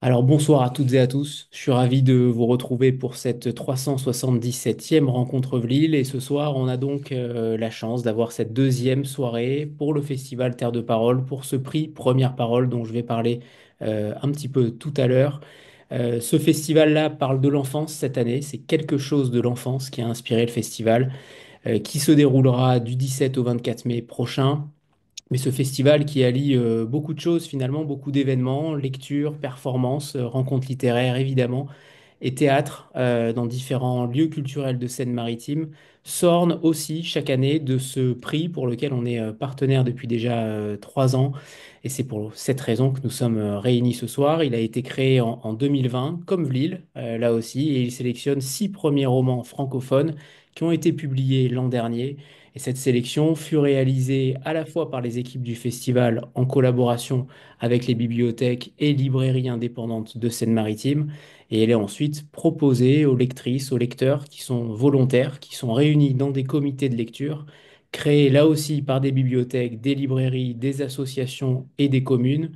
Alors bonsoir à toutes et à tous. Je suis ravi de vous retrouver pour cette 377e rencontre Vlil et ce soir on a donc la chance d'avoir cette deuxième soirée pour le festival Terre de Parole, pour ce prix Première Parole dont je vais parler un petit peu tout à l'heure. Ce festival-là parle de l'enfance cette année, c'est quelque chose de l'enfance qui a inspiré le festival qui se déroulera du 17 au 24 mai prochain. Mais ce festival qui allie beaucoup de choses finalement, beaucoup d'événements, lectures, performances, rencontres littéraires évidemment, et théâtre dans différents lieux culturels de Seine-Maritime, s'orne aussi chaque année de ce prix pour lequel on est partenaire depuis déjà 3 ans. Et c'est pour cette raison que nous sommes réunis ce soir. Il a été créé en 2020, comme Vlil, là aussi, et il sélectionne 6 premiers romans francophones qui ont été publiés l'an dernier. Et cette sélection fut réalisée à la fois par les équipes du festival en collaboration avec les bibliothèques et librairies indépendantes de Seine-Maritime. Et elle est ensuite proposée aux lectrices, aux lecteurs qui sont volontaires, qui sont réunis dans des comités de lecture, créés là aussi par des bibliothèques, des librairies, des associations et des communes.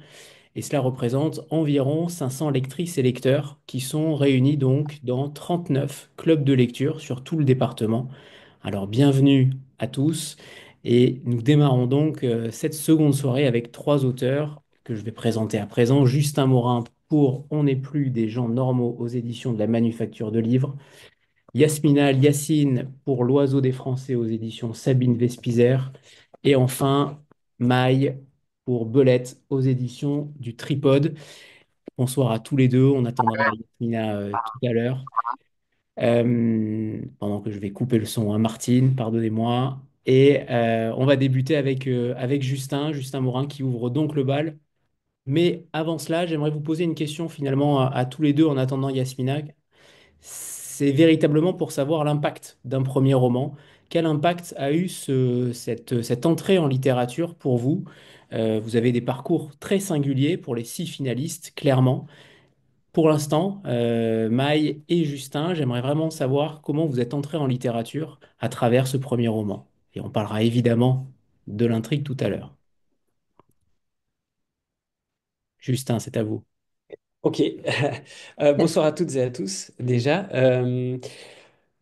Et cela représente environ 500 lectrices et lecteurs qui sont réunis donc dans 39 clubs de lecture sur tout le département. Alors bienvenue à tous et nous démarrons donc cette seconde soirée avec 3 auteurs que je vais présenter à présent. Justin Morin pour On n'est plus des gens normaux aux éditions de la Manufacture de Livres. Yasmina Yassine pour L'Oiseau des Français aux éditions Sabine Vespizer. Et enfin Maï pour Belette aux éditions du Tripode. Bonsoir à tous les deux. On attendra Yasmina tout à l'heure. Pendant que je vais couper le son à Martine, pardonnez-moi. Et on va débuter avec Justin Morin qui ouvre donc le bal. Mais avant cela, j'aimerais vous poser une question finalement à tous les deux en attendant Yasmina. C'est véritablement pour savoir l'impact d'un premier roman. Quel impact a eu cette entrée en littérature pour vous? Vous avez des parcours très singuliers pour les 6 finalistes, clairement. Pour l'instant, Maï et Justin, j'aimerais vraiment savoir comment vous êtes entrés en littérature à travers ce premier roman. Et on parlera évidemment de l'intrigue tout à l'heure. Justin, c'est à vous. Ok. Bonsoir à toutes et à tous. Déjà,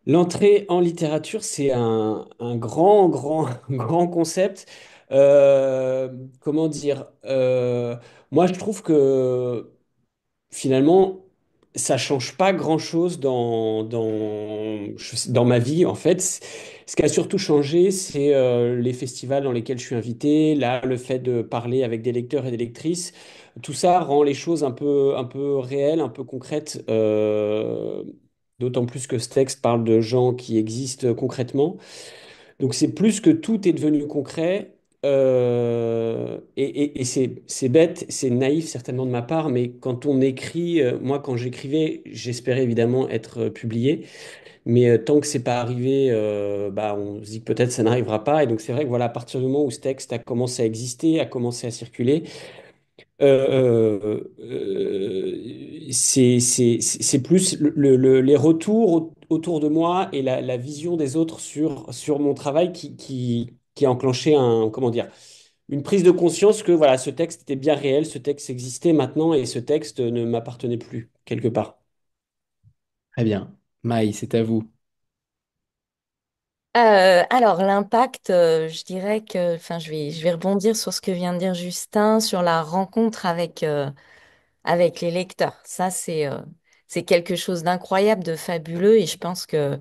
l'entrée en littérature, c'est un grand, grand, grand concept. Comment dire? Moi, je trouve que finalement, ça change pas grand-chose dans ma vie. En fait, ce qui a surtout changé, c'est les festivals dans lesquels je suis invité. Là, le fait de parler avec des lecteurs et des lectrices, tout ça rend les choses un peu réelles, un peu concrètes. D'autant plus que ce texte parle de gens qui existent concrètement. Donc c'est plus que tout est devenu concret. Et c'est bête, c'est naïf certainement de ma part, mais quand on écrit, moi quand j'écrivais, j'espérais évidemment être publié, mais tant que c'est pas arrivé, bah, on se dit que peut-être ça n'arrivera pas. Et donc c'est vrai que voilà, à partir du moment où ce texte a commencé à exister, a commencé à circuler, c'est plus les retours autour de moi et la vision des autres sur mon travail qui a enclenché comment dire, une prise de conscience que voilà, ce texte était bien réel, ce texte existait maintenant et ce texte ne m'appartenait plus quelque part. Très bien. Maï, c'est à vous. Alors, l'impact, je dirais que, enfin, je vais rebondir sur ce que vient de dire Justin, sur la rencontre avec les lecteurs. Ça, c'est quelque chose d'incroyable, de fabuleux, et je pense que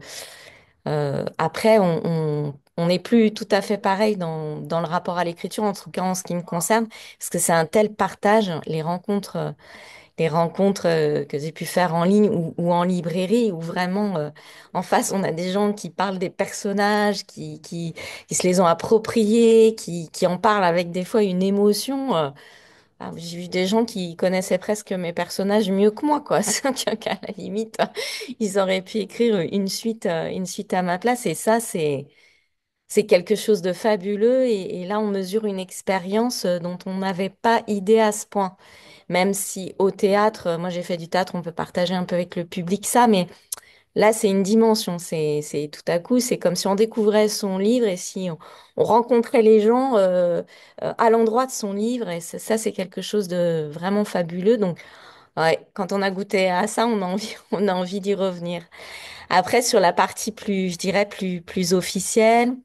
après, on n'est plus tout à fait pareil dans le rapport à l'écriture, en tout cas en ce qui me concerne, parce que c'est un tel partage, les rencontres que j'ai pu faire en ligne ou en librairie, où vraiment en face, on a des gens qui parlent des personnages, qui se les ont appropriés, qui en parlent avec des fois une émotion. J'ai vu des gens qui connaissaient presque mes personnages mieux que moi, quoi. C'est qu'à la limite, ils auraient pu écrire une suite à ma place. Et ça, c'est quelque chose de fabuleux. Et là, on mesure une expérience dont on n'avait pas idée à ce point. Même si au théâtre, moi j'ai fait du théâtre, on peut partager un peu avec le public ça, mais là c'est une dimension, c'est tout à coup, c'est comme si on découvrait son livre et si on rencontrait les gens à l'endroit de son livre, et ça c'est quelque chose de vraiment fabuleux. Donc Ouais, quand on a goûté à ça, on a envie, on a envie d'y revenir. Après, sur la partie plus, je dirais, plus officielle,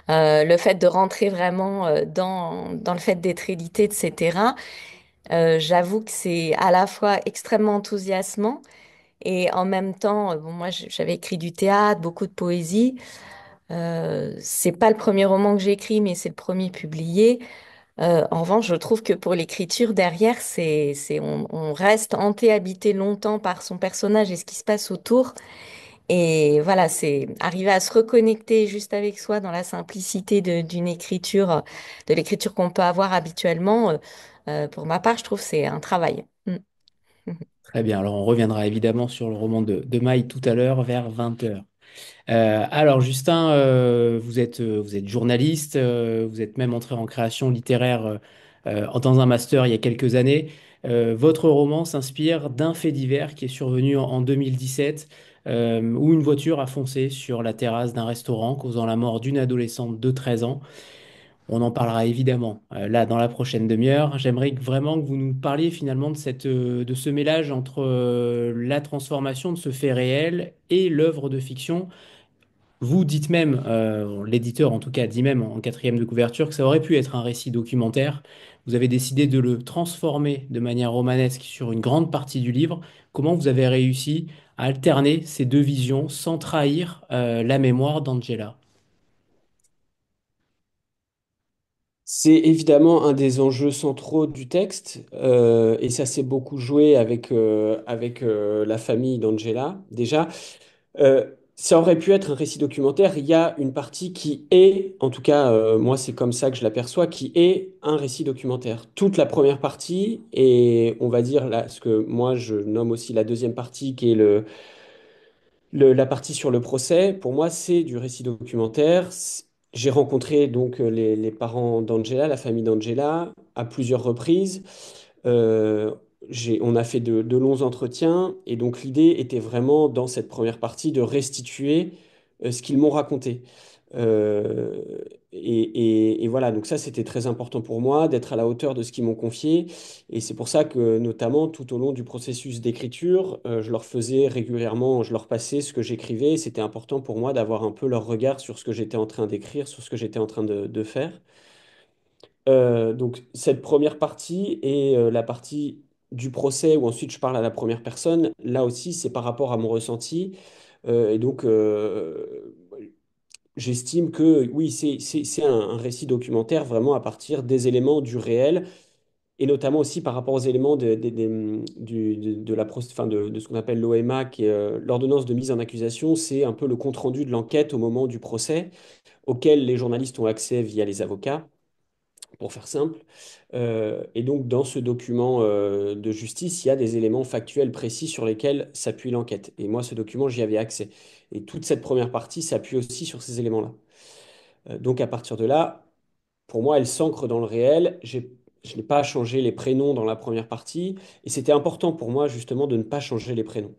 le fait de rentrer vraiment dans le fait d'être édité, etc., j'avoue que c'est à la fois extrêmement enthousiasmant et en même temps, bon, moi, j'avais écrit du théâtre, beaucoup de poésie. C'est pas le premier roman que j'ai écrit, mais c'est le premier publié. En revanche, je trouve que pour l'écriture, derrière, on reste hanté, habité longtemps par son personnage et ce qui se passe autour. Et voilà, c'est arriver à se reconnecter juste avec soi dans la simplicité d'une écriture, de l'écriture qu'on peut avoir habituellement. Pour ma part, je trouve que c'est un travail. Mm. Très bien, alors on reviendra évidemment sur le roman de Maï tout à l'heure vers 20 heures. Alors Justin, vous êtes journaliste, vous êtes même entré en création littéraire dans un master il y a quelques années. Votre roman s'inspire d'un fait divers qui est survenu en 2017, où une voiture a foncé sur la terrasse d'un restaurant, causant la mort d'une adolescente de 13 ans. On en parlera évidemment là dans la prochaine demi-heure. J'aimerais vraiment que vous nous parliez finalement de ce mélange entre la transformation de ce fait réel et l'œuvre de fiction. Vous dites même, l'éditeur en tout cas dit même en quatrième de couverture, que ça aurait pu être un récit documentaire. Vous avez décidé de le transformer de manière romanesque sur une grande partie du livre. Comment vous avez réussi à alterner ces deux visions sans trahir la mémoire d'Angela? C'est évidemment un des enjeux centraux du texte, et ça s'est beaucoup joué avec la famille d'Angela. Déjà, ça aurait pu être un récit documentaire. Il y a une partie qui est, en tout cas, moi c'est comme ça que je l'aperçois, qui est un récit documentaire. Toute la première partie, et on va dire là, ce que moi je nomme aussi la deuxième partie, qui est la partie sur le procès, pour moi, c'est du récit documentaire. J'ai rencontré donc les parents d'Angela, la famille d'Angela, à plusieurs reprises. Euh, on a fait de longs entretiens et donc l'idée était vraiment dans cette première partie de restituer ce qu'ils m'ont raconté. Euh, et voilà, donc ça c'était très important pour moi d'être à la hauteur de ce qu'ils m'ont confié. Et c'est pour ça que notamment tout au long du processus d'écriture, je leur faisais régulièrement, je leur passais ce que j'écrivais. C'était important pour moi d'avoir un peu leur regard sur ce que j'étais en train d'écrire, sur ce que j'étais en train de faire. Donc cette première partie et la partie du procès où ensuite je parle à la première personne, là aussi c'est par rapport à mon ressenti. Et donc j'estime que oui, c'est un récit documentaire vraiment à partir des éléments du réel et notamment aussi par rapport aux éléments de enfin, de ce qu'on appelle l'OMA, qui est l'ordonnance de mise en accusation. C'est un peu le compte-rendu de l'enquête au moment du procès auquel les journalistes ont accès via les avocats pour faire simple. Et donc, dans ce document de justice, il y a des éléments factuels précis sur lesquels s'appuie l'enquête. Et moi, ce document, j'y avais accès. Et toute cette première partie s'appuie aussi sur ces éléments-là. Donc, à partir de là, pour moi, elle s'ancre dans le réel. Je n'ai pas changé les prénoms dans la première partie. Et c'était important pour moi, justement, de ne pas changer les prénoms.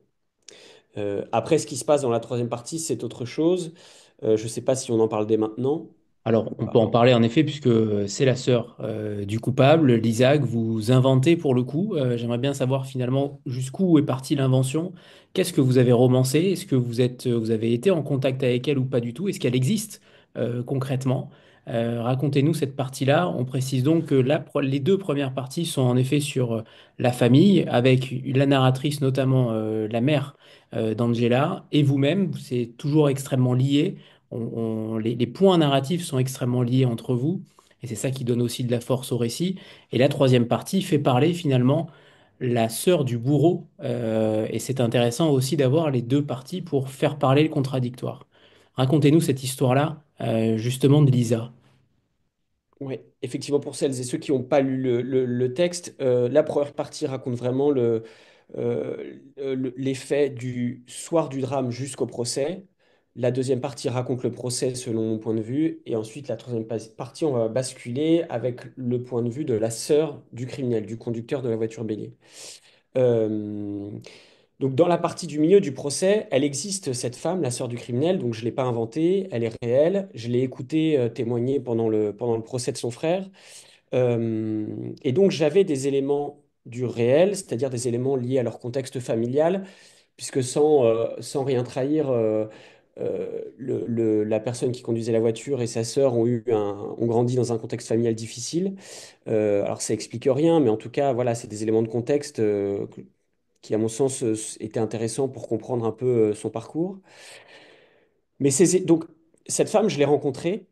Après, ce qui se passe dans la troisième partie, c'est autre chose. Je ne sais pas si on en parle dès maintenant Alors, ou on peut pas. en parler en effet, puisque c'est la sœur du coupable, Lisa, que vous inventez pour le coup. J'aimerais bien savoir finalement jusqu'où est partie l'invention. Qu'est-ce que vous avez romancé? Est-ce que vous avez été en contact avec elle ou pas du tout? Est-ce qu'elle existe concrètement? Racontez-nous cette partie-là. On précise donc que les deux premières parties sont en effet sur la famille, avec la narratrice, notamment la mère d'Angela, et vous-même. C'est toujours extrêmement lié. Les points narratifs sont extrêmement liés entre vous, et c'est ça qui donne aussi de la force au récit. Et la troisième partie fait parler finalement la sœur du bourreau, et c'est intéressant aussi d'avoir les deux parties pour faire parler le contradictoire. Racontez-nous cette histoire-là, justement de Lisa. Oui, effectivement, pour celles et ceux qui n'ont pas lu le texte, la première partie raconte vraiment les faits du soir du drame jusqu'au procès. La deuxième partie raconte le procès selon mon point de vue. Et ensuite, la troisième partie, on va basculer avec le point de vue de la sœur du criminel, du conducteur de la voiture bélier. Euh, donc, dans la partie du milieu du procès, elle existe, cette femme, la sœur du criminel. Donc, je ne l'ai pas inventée, elle est réelle. Je l'ai écoutée témoigner pendant le procès de son frère. Et donc, j'avais des éléments du réel, c'est-à-dire des éléments liés à leur contexte familial, puisque sans rien trahir, la personne qui conduisait la voiture et sa sœur ont grandi dans un contexte familial difficile. Alors ça explique rien, mais en tout cas, voilà, c'est des éléments de contexte qui, à mon sens, étaient intéressants pour comprendre un peu son parcours. Donc, cette femme, je l'ai rencontrée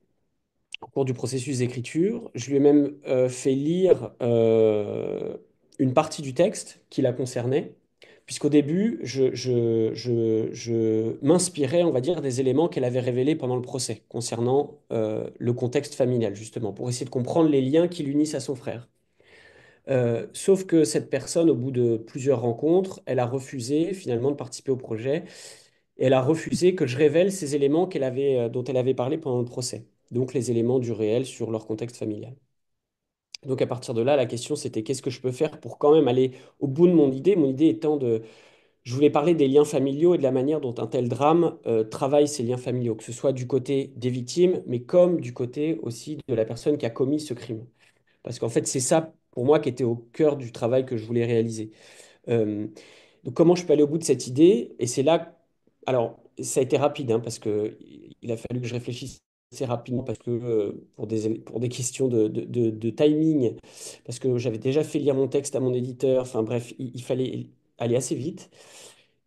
au cours du processus d'écriture. Je lui ai même fait lire une partie du texte qui la concernait, puisqu'au début, je m'inspirais, on va dire, des éléments qu'elle avait révélés pendant le procès concernant le contexte familial, justement, pour essayer de comprendre les liens qui l'unissent à son frère. Sauf que cette personne, au bout de plusieurs rencontres, elle a refusé finalement de participer au projet et elle a refusé que je révèle ces éléments dont elle avait parlé pendant le procès, donc les éléments du réel sur leur contexte familial. Donc à partir de là, la question c'était qu'est-ce que je peux faire pour quand même aller au bout de mon idée étant je voulais parler des liens familiaux et de la manière dont un tel drame travaille ces liens familiaux, que ce soit du côté des victimes, mais comme du côté aussi de la personne qui a commis ce crime. Parce qu'en fait, c'est ça, pour moi, qui était au cœur du travail que je voulais réaliser. Euh, donc, comment je peux aller au bout de cette idée? Et c'est là, alors, ça a été rapide, hein, parce que il a fallu que je réfléchisse assez rapidement, parce que pour des questions de timing, parce que j'avais déjà fait lire mon texte à mon éditeur, enfin bref, il fallait aller assez vite.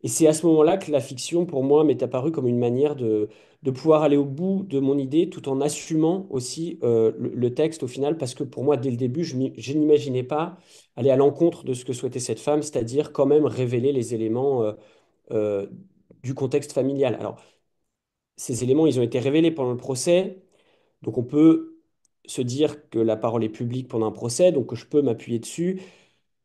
Et c'est à ce moment-là que la fiction, pour moi, m'est apparue comme une manière de pouvoir aller au bout de mon idée tout en assumant aussi le texte au final, parce que pour moi, dès le début, je n'imaginais pas aller à l'encontre de ce que souhaitait cette femme, c'est-à-dire quand même révéler les éléments euh, du contexte familial. Alors, ces éléments, ils ont été révélés pendant le procès, donc on peut se dire que la parole est publique pendant un procès, donc que je peux m'appuyer dessus.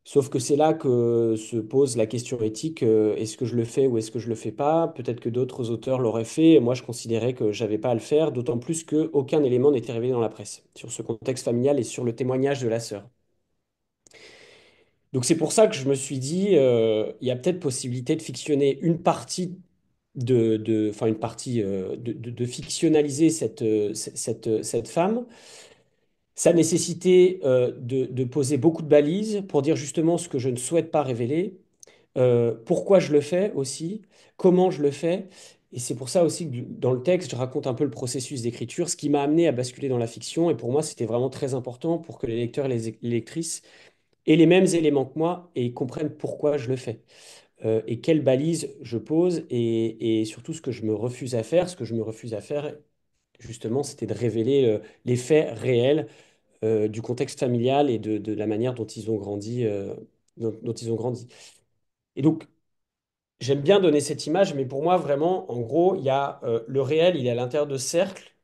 Sauf que c'est là que se pose la question éthique, est-ce que je le fais ou est-ce que je le fais pas? Peut-être que d'autres auteurs l'auraient fait. Moi, je considérais que j'avais pas à le faire, d'autant plus qu'aucun élément n'était révélé dans la presse sur ce contexte familial et sur le témoignage de la sœur. Donc c'est pour ça que je me suis dit, il y a peut-être possibilité de fictionner une partie enfin une partie de fictionnaliser cette femme. Ça nécessitait de poser beaucoup de balises pour dire justement ce que je ne souhaite pas révéler, pourquoi je le fais aussi, comment je le fais. Et c'est pour ça aussi que dans le texte, je raconte un peu le processus d'écriture, ce qui m'a amené à basculer dans la fiction. Et pour moi, c'était vraiment très important pour que les lecteurs et les lectrices aient les mêmes éléments que moi et comprennent pourquoi je le fais. Et quelles balises je pose et surtout ce que je me refuse à faire. Ce que je me refuse à faire, justement, c'était de révéler les faits réels du contexte familial et de la manière dont ils ont grandi, dont ils ont grandi. Et donc, j'aime bien donner cette image, mais pour moi, vraiment, en gros, il y a le réel, il est à l'intérieur de ce cercle.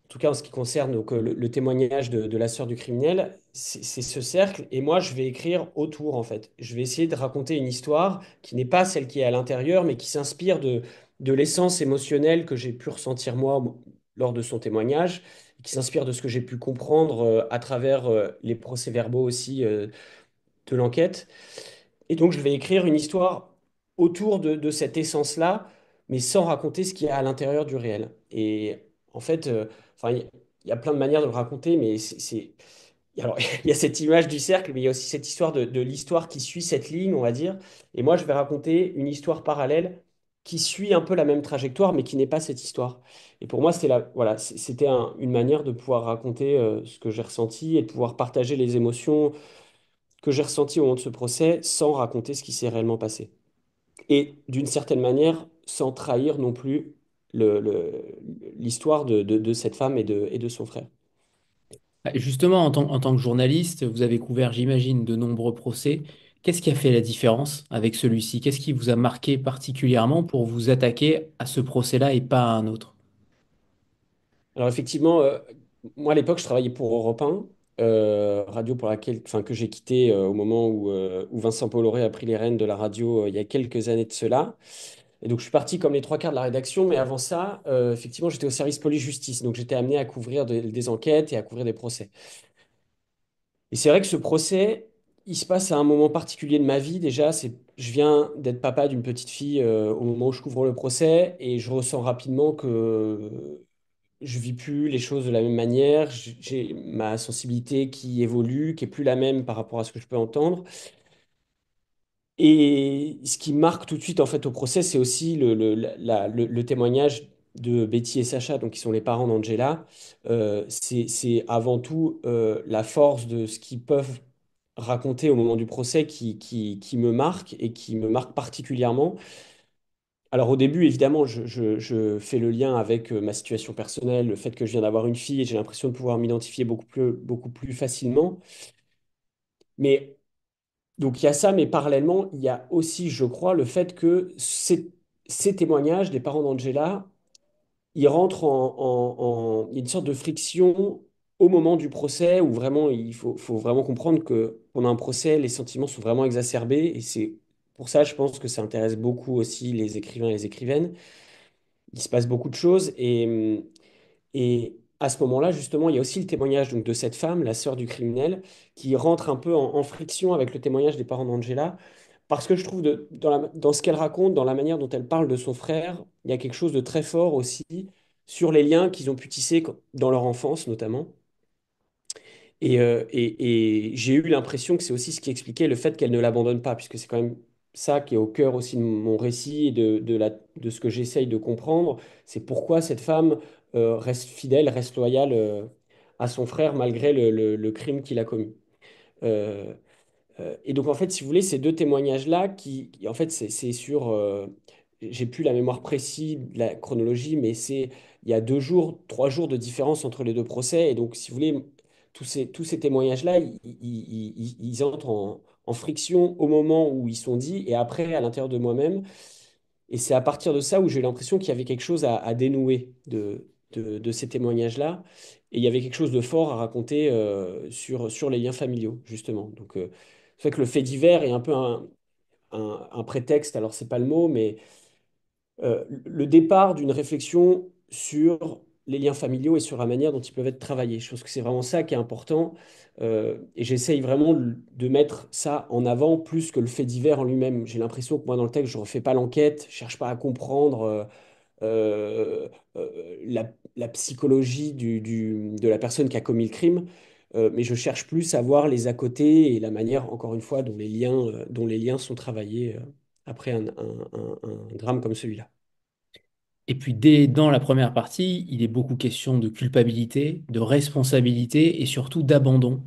En tout cas, en ce qui concerne donc, le témoignage de la sœur du criminel, c'est ce cercle. Et moi, je vais écrire autour, en fait. Je vais essayer de raconter une histoire qui n'est pas celle qui est à l'intérieur, mais qui s'inspire de l'essence émotionnelle que j'ai pu ressentir moi lors de son témoignage, qui s'inspire de ce que j'ai pu comprendre à travers les procès-verbaux aussi de l'enquête. Et donc, je vais écrire une histoire autour de cette essence-là, mais sans raconter ce qu'il y a à l'intérieur du réel. Et en fait, enfin, il y a plein de manières de le raconter, mais alors, il y a cette image du cercle, mais il y a aussi cette histoire de l'histoire qui suit cette ligne, on va dire. Et moi, je vais raconter une histoire parallèle qui suit un peu la même trajectoire, mais qui n'est pas cette histoire. Et pour moi, voilà, c'était une manière de pouvoir raconter ce que j'ai ressenti et de pouvoir partager les émotions que j'ai ressenties au moment de ce procès sans raconter ce qui s'est réellement passé. Et d'une certaine manière, sans trahir non plus l'histoire de cette femme et de son frère. Justement, en tant que journaliste, vous avez couvert, j'imagine, de nombreux procès. Qu'est-ce qui a fait la différence avec celui-ci? Qu'est-ce qui vous a marqué particulièrement pour vous attaquer à ce procès-là et pas à un autre? Alors effectivement, moi à l'époque, je travaillais pour Europe 1, radio pour laquelle, enfin, que j'ai quitté au moment où Vincent Bolloré a pris les rênes de la radio il y a quelques années de cela. Et donc je suis parti comme les trois quarts de la rédaction, mais avant ça, effectivement, j'étais au service police-justice, donc j'étais amené à couvrir des enquêtes et à couvrir des procès. Et c'est vrai que ce procès, il se passe à un moment particulier de ma vie. Déjà, je viens d'être papa d'une petite fille au moment où je couvre le procès, et je ressens rapidement que je vis plus les choses de la même manière, j'ai ma sensibilité qui évolue, qui est plus la même par rapport à ce que je peux entendre. Et ce qui marque tout de suite en fait au procès, c'est aussi le témoignage de Betty et Sacha, donc qui sont les parents d'Angela. C'est avant tout la force de ce qu'ils peuvent raconter au moment du procès qui me marque et qui me marque particulièrement. Alors au début, évidemment, je fais le lien avec ma situation personnelle, le fait que je viens d'avoir une fille et j'ai l'impression de pouvoir m'identifier beaucoup plus facilement. Mais donc il y a ça, mais parallèlement, il y a aussi, je crois, le fait que ces témoignages des parents d'Angela, ils rentrent il y a une sorte de friction au moment du procès où vraiment faut vraiment comprendre que pendant un procès, les sentiments sont vraiment exacerbés et c'est pour ça, je pense que ça intéresse beaucoup aussi les écrivains et les écrivaines. Il se passe beaucoup de choses et à ce moment-là, justement, il y a aussi le témoignage donc, de cette femme, la sœur du criminel, qui rentre un peu en friction avec le témoignage des parents d'Angela, parce que je trouve dans ce qu'elle raconte, dans la manière dont elle parle de son frère, il y a quelque chose de très fort aussi sur les liens qu'ils ont pu tisser dans leur enfance, notamment. Et j'ai eu l'impression que c'est aussi ce qui expliquait le fait qu'elle ne l'abandonne pas, puisque c'est quand même ça qui est au cœur aussi de mon récit et de ce que j'essaye de comprendre. C'est pourquoi cette femme reste fidèle, reste loyale à son frère malgré le crime qu'il a commis. Euh, et donc, en fait, si vous voulez, ces deux témoignages-là, en fait, c'est sur. J'ai plus la mémoire précise de la chronologie, mais il y a 2 jours, 3 jours de différence entre les deux procès. Et donc, si vous voulez, tous ces témoignages-là, ils entrent en friction au moment où ils sont dits et après à l'intérieur de moi-même. Et c'est à partir de ça où j'ai eu l'impression qu'il y avait quelque chose à dénouer de ces témoignages-là. Et il y avait quelque chose de fort à raconter sur les liens familiaux, justement. Donc, c'est vrai que le fait divers est un peu un prétexte, alors c'est pas le mot, mais le départ d'une réflexion sur les liens familiaux et sur la manière dont ils peuvent être travaillés. Je pense que c'est vraiment ça qui est important. Et j'essaye vraiment de mettre ça en avant plus que le fait divers en lui-même. J'ai l'impression que moi, dans le texte, je ne refais pas l'enquête, je cherche pas à comprendre euh, la psychologie de la personne qui a commis le crime. Mais je cherche plus à voir les à côté et la manière, encore une fois, dont les liens sont travaillés après un drame comme celui-là. Et puis dès dans la première partie, il est beaucoup question de culpabilité, de responsabilité et surtout d'abandon.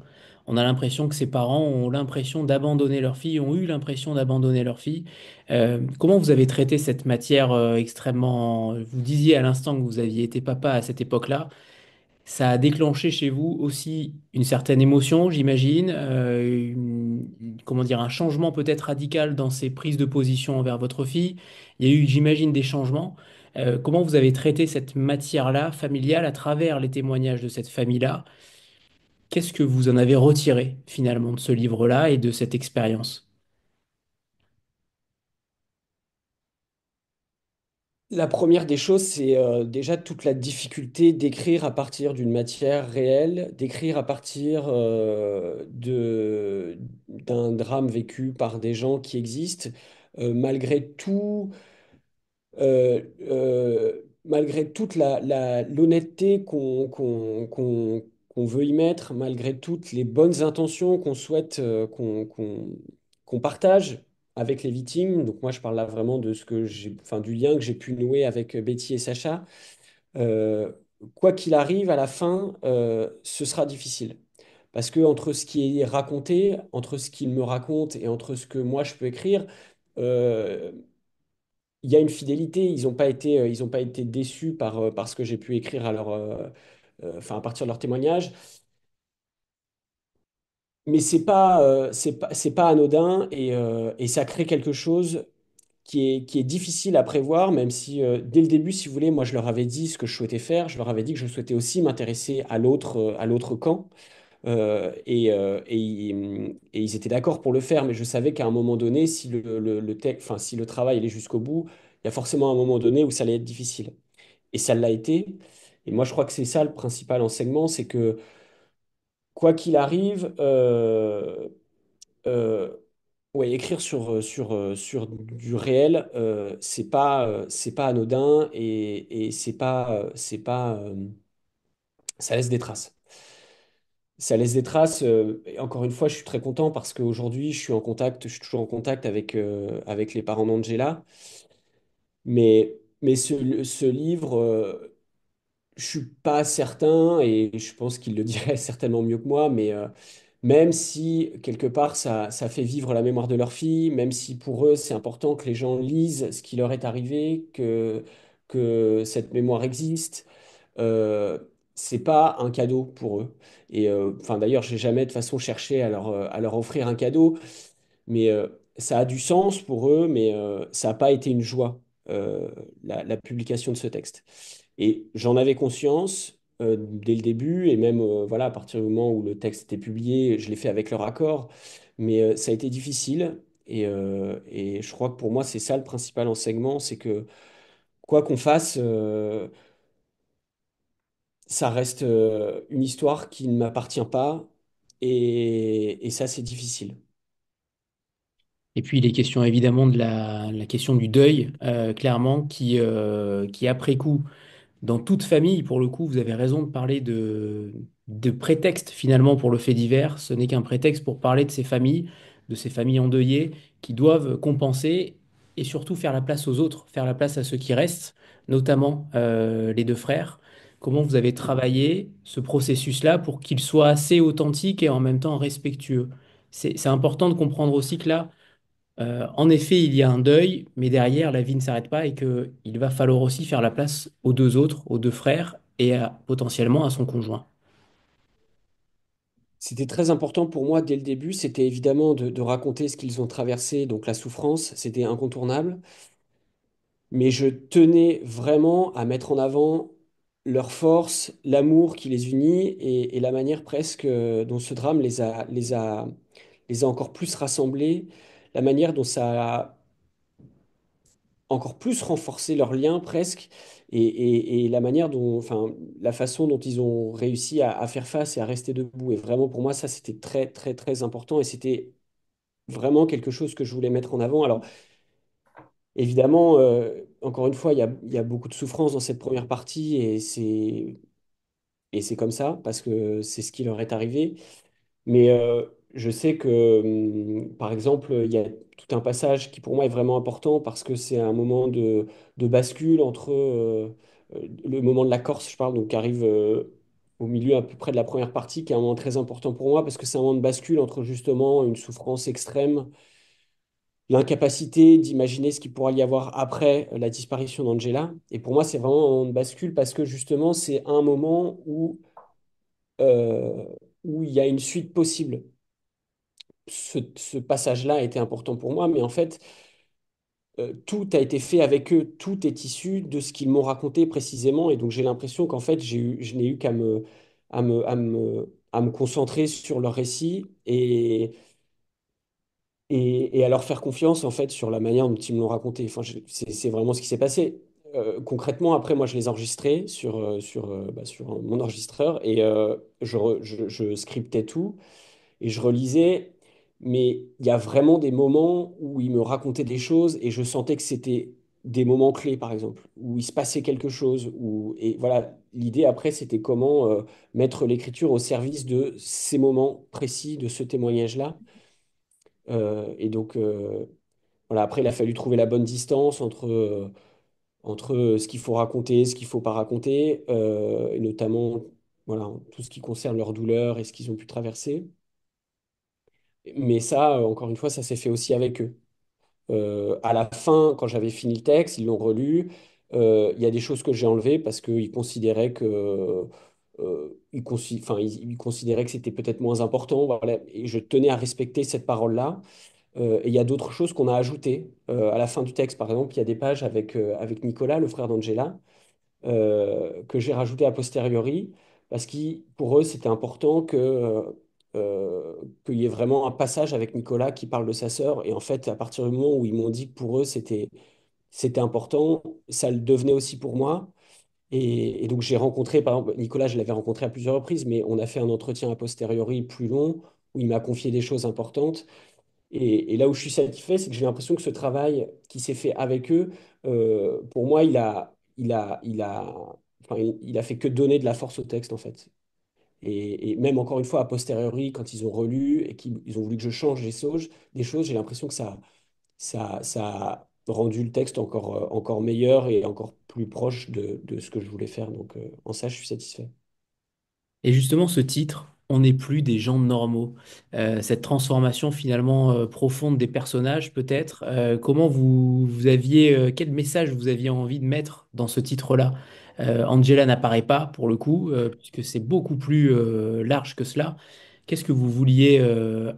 On a l'impression que ses parents ont l'impression d'abandonner leur fille, ont eu l'impression d'abandonner leur fille. Comment vous avez traité cette matière extrêmement... Vous disiez à l'instant que vous aviez été papa à cette époque-là. Ça a déclenché chez vous aussi une certaine émotion, j'imagine, comment dire, un changement peut-être radical dans ses prises de position envers votre fille. Il y a eu, j'imagine, des changements. Comment vous avez traité cette matière-là, familiale, à travers les témoignages de cette famille-là? Qu'est-ce que vous en avez retiré finalement de ce livre-là et de cette expérience? La première des choses, c'est déjà toute la difficulté d'écrire à partir d'une matière réelle, d'écrire à partir d'un drame vécu par des gens qui existent. Malgré tout, malgré toute l'honnêteté qu'on veut y mettre, malgré toutes les bonnes intentions qu'on souhaite qu'on partage avec les victimes, donc moi je parle là vraiment de ce que enfin, du lien que j'ai pu nouer avec Betty et Sacha, euh, quoi qu'il arrive, à la fin, ce sera difficile. Parce que entre ce qui est raconté, entre ce qu'il me raconte et entre ce que moi je peux écrire, euh, il y a une fidélité. Ils ont pas été déçus par ce que j'ai pu écrire enfin, à partir de leurs témoignages. Mais c'est pas anodin et ça crée quelque chose qui est difficile à prévoir, même si dès le début, si vous voulez, moi je leur avais dit ce que je souhaitais faire. Je leur avais dit que je souhaitais aussi m'intéresser à l'autre camp. Et ils étaient d'accord pour le faire, mais je savais qu'à un moment donné, si enfin, si le travail allait jusqu'au bout, il y a forcément un moment donné où ça allait être difficile. Et ça l'a été. Et moi, je crois que c'est ça le principal enseignement, c'est que quoi qu'il arrive, euh, ouais, écrire sur du réel, c'est pas anodin et c'est pas ça laisse des traces. Ça laisse des traces. Et encore une fois, je suis très content parce qu'aujourd'hui, je suis toujours en contact avec les parents d'Angela. Mais ce livre, je suis pas certain, et je pense qu'il le dirait certainement mieux que moi, mais même si quelque part ça fait vivre la mémoire de leur fille, même si pour eux c'est important que les gens lisent ce qui leur est arrivé, que cette mémoire existe, euh, c'est pas un cadeau pour eux. Et enfin d'ailleurs, j'ai jamais de façon cherché à leur offrir un cadeau, mais ça a du sens pour eux, mais ça n'a pas été une joie, euh, la publication de ce texte. Et j'en avais conscience dès le début, et même voilà, à partir du moment où le texte était publié, je l'ai fait avec leur accord, mais ça a été difficile. Et je crois que pour moi, c'est ça le principal enseignement, c'est que quoi qu'on fasse, ça reste une histoire qui ne m'appartient pas, et ça, c'est difficile. Et puis les questions évidemment de la question du deuil, clairement, qui après coup dans toute famille, pour le coup, vous avez raison de parler de prétexte finalement pour le fait divers. Ce n'est qu'un prétexte pour parler de ces familles endeuillées qui doivent compenser et surtout faire la place aux autres, faire la place à ceux qui restent, notamment les deux frères. Comment vous avez travaillé ce processus-là pour qu'il soit assez authentique et en même temps respectueux? C'est important de comprendre aussi que là, en effet, il y a un deuil, mais derrière, la vie ne s'arrête pas et qu'il va falloir aussi faire la place aux deux autres, aux deux frères et potentiellement à son conjoint. C'était très important pour moi dès le début, c'était évidemment de raconter ce qu'ils ont traversé, donc la souffrance, c'était incontournable, mais je tenais vraiment à mettre en avant leur force, l'amour qui les unit et la manière presque dont ce drame les a encore plus rassemblés, la manière dont ça a encore plus renforcé leur lien presque, et la manière dont, enfin, la façon dont ils ont réussi à faire face et à rester debout. Et vraiment, pour moi, ça, c'était très, très, très important, et c'était vraiment quelque chose que je voulais mettre en avant. Alors, évidemment, encore une fois, il y a beaucoup de souffrance dans cette première partie, et c'est comme ça, parce que c'est ce qui leur est arrivé. Mais je sais que, par exemple, il y a tout un passage qui pour moi est vraiment important parce que c'est un moment de bascule entre le moment de la Corse, je parle, donc qui arrive au milieu à peu près de la première partie, qui est un moment très important pour moi parce que c'est un moment de bascule entre justement une souffrance extrême, l'incapacité d'imaginer ce qu'il pourra y avoir après la disparition d'Angela. Et pour moi, c'est vraiment un moment de bascule parce que justement, c'est un moment euh, où il y a une suite possible. Ce passage-là a été important pour moi, mais en fait, tout a été fait avec eux, tout est issu de ce qu'ils m'ont raconté précisément, et donc j'ai l'impression qu'en fait, je n'ai eu qu'à à me concentrer sur leur récit et à leur faire confiance en fait sur la manière dont ils me l'ont raconté. Enfin, c'est vraiment ce qui s'est passé. Concrètement, après, moi, je les enregistrais sur mon enregistreur, et je scriptais tout et je relisais, mais il y a vraiment des moments où il me racontait des choses et je sentais que c'était des moments clés, par exemple, où il se passait quelque chose. Et voilà, l'idée après, c'était comment mettre l'écriture au service de ces moments précis, de ce témoignage-là. Et donc, voilà, après, il a fallu trouver la bonne distance entre ce qu'il faut raconter, ce qu'il ne faut pas raconter, et notamment voilà, tout ce qui concerne leur douleur et ce qu'ils ont pu traverser. Mais ça, encore une fois, ça s'est fait aussi avec eux. À la fin, quand j'avais fini le texte, ils l'ont relu. Il y a des choses que j'ai enlevées parce qu'ils considéraient que, enfin, ils considéraient que c'était peut-être moins important. Voilà. Et je tenais à respecter cette parole-là. Et il y a d'autres choses qu'on a ajoutées. À la fin du texte, par exemple, il y a des pages avec Nicolas, le frère d'Angela, que j'ai rajouté a posteriori, parce que pour eux, c'était important qu'il y ait vraiment un passage avec Nicolas qui parle de sa sœur. Et en fait, à partir du moment où ils m'ont dit que pour eux, c'était important, ça le devenait aussi pour moi. Et donc, j'ai rencontré, par exemple, Nicolas, je l'avais rencontré à plusieurs reprises, mais on a fait un entretien a posteriori plus long, où il m'a confié des choses importantes. Et là où je suis satisfait, c'est que j'ai l'impression que ce travail qui s'est fait avec eux, pour moi, enfin, il a fait que donner de la force au texte, en fait. Et même encore une fois, a posteriori, quand ils ont relu et qu'ils ils ont voulu que je change des choses, j'ai l'impression que ça a rendu le texte encore meilleur et encore plus proche de ce que je voulais faire. Donc, en ça, je suis satisfait. Et justement, ce titre, on n'est plus des gens normaux. Cette transformation finalement profonde des personnages, peut-être. Comment vous aviez, quel message vous aviez envie de mettre dans ce titre-là? Angela n'apparaît pas pour le coup, puisque c'est beaucoup plus large que cela. Qu'est-ce que vous vouliez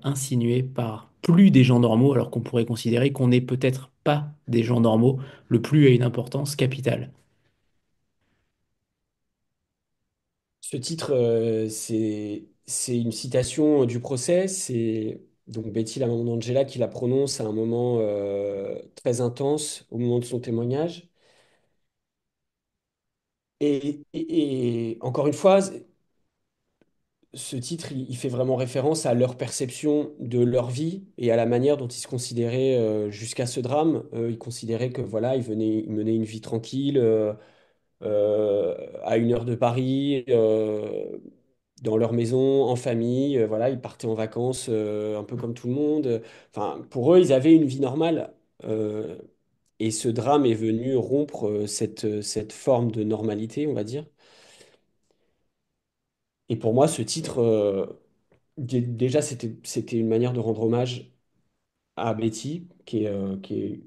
insinuer par plus des gens normaux, alors qu'on pourrait considérer qu'on n'est peut-être pas des gens normaux? Le plus a une importance capitale. Ce titre, c'est une citation du procès. C'est donc Betty, la maman d'Angela, qui la prononce à un moment très intense au moment de son témoignage. Et encore une fois, ce titre, il fait vraiment référence à leur perception de leur vie et à la manière dont ils se considéraient jusqu'à ce drame. Ils considéraient que voilà, ils menaient une vie tranquille à 1 heure de Paris, dans leur maison, en famille. Voilà, ils partaient en vacances un peu comme tout le monde. Enfin, pour eux, ils avaient une vie normale. Euh, et ce drame est venu rompre cette forme de normalité, on va dire. Et pour moi, ce titre, déjà, c'était une manière de rendre hommage à Betty, qui est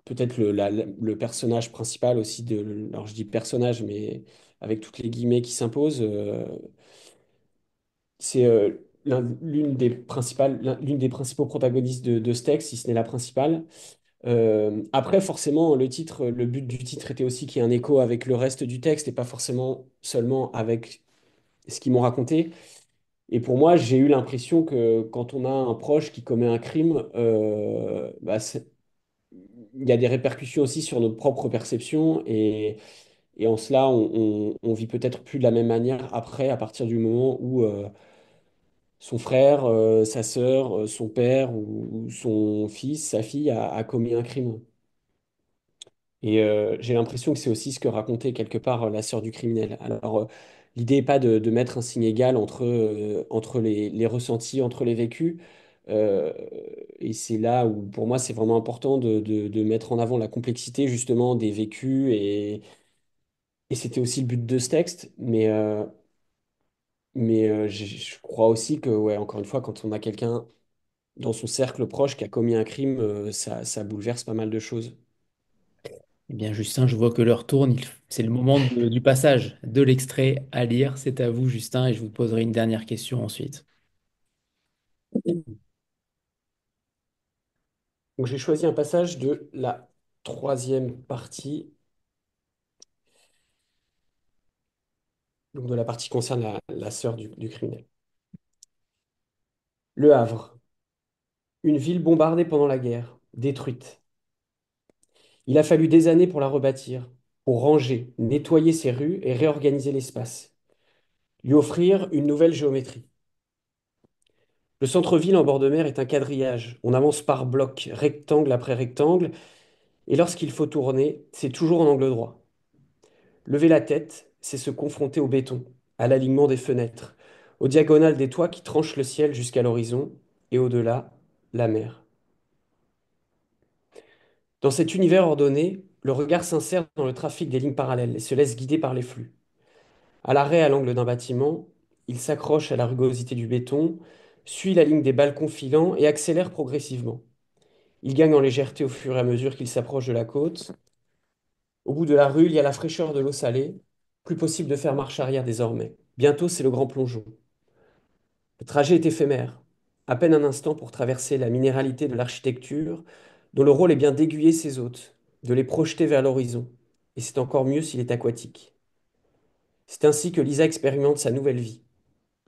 peut-être le personnage principal aussi de... Alors, je dis personnage, mais avec toutes les guillemets qui s'imposent. C'est l'une des principaux protagonistes de ce texte, si ce n'est la principale. Après, forcément, le but du titre était aussi qu'il y ait un écho avec le reste du texte et pas forcément seulement avec ce qu'ils m'ont raconté. Et pour moi, j'ai eu l'impression que quand on a un proche qui commet un crime, bah, il y a des répercussions aussi sur notre propre perception. Et en cela, on vit peut-être plus de la même manière après, à partir du moment où son frère, sa sœur, son père ou son fils, sa fille a commis un crime. Et j'ai l'impression que c'est aussi ce que racontait quelque part la sœur du criminel. Alors, l'idée n'est pas de mettre un signe égal entre les ressentis, entre les vécus. Euh, et c'est là où, pour moi, c'est vraiment important de mettre en avant la complexité, justement, des vécus. Et c'était aussi le but de ce texte. Mais je crois aussi que, ouais, encore une fois, quand on a quelqu'un dans son cercle proche qui a commis un crime, ça bouleverse pas mal de choses. Eh bien, Justin, je vois que l'heure tourne. C'est le moment du passage de l'extrait à lire. C'est à vous, Justin, et je vous poserai une dernière question ensuite. Donc j'ai choisi un passage de la troisième partie, donc de la partie qui concerne la sœur du criminel. Le Havre, une ville bombardée pendant la guerre, détruite. Il a fallu des années pour la rebâtir, pour ranger, nettoyer ses rues et réorganiser l'espace, lui offrir une nouvelle géométrie. Le centre-ville en bord de mer est un quadrillage. On avance par blocs, rectangle après rectangle, et lorsqu'il faut tourner, c'est toujours en angle droit. Lever la tête, c'est se confronter au béton, à l'alignement des fenêtres, aux diagonales des toits qui tranchent le ciel jusqu'à l'horizon, et au-delà, la mer. Dans cet univers ordonné, le regard s'insère dans le trafic des lignes parallèles et se laisse guider par les flux. À l'arrêt à l'angle d'un bâtiment, il s'accroche à la rugosité du béton, suit la ligne des balcons filants et accélère progressivement. Il gagne en légèreté au fur et à mesure qu'il s'approche de la côte. Au bout de la rue, il y a la fraîcheur de l'eau salée. Plus possible de faire marche arrière désormais. Bientôt, c'est le grand plongeon. Le trajet est éphémère. À peine un instant pour traverser la minéralité de l'architecture, dont le rôle est bien d'aiguiller ses hôtes, de les projeter vers l'horizon. Et c'est encore mieux s'il est aquatique. C'est ainsi que Lisa expérimente sa nouvelle vie.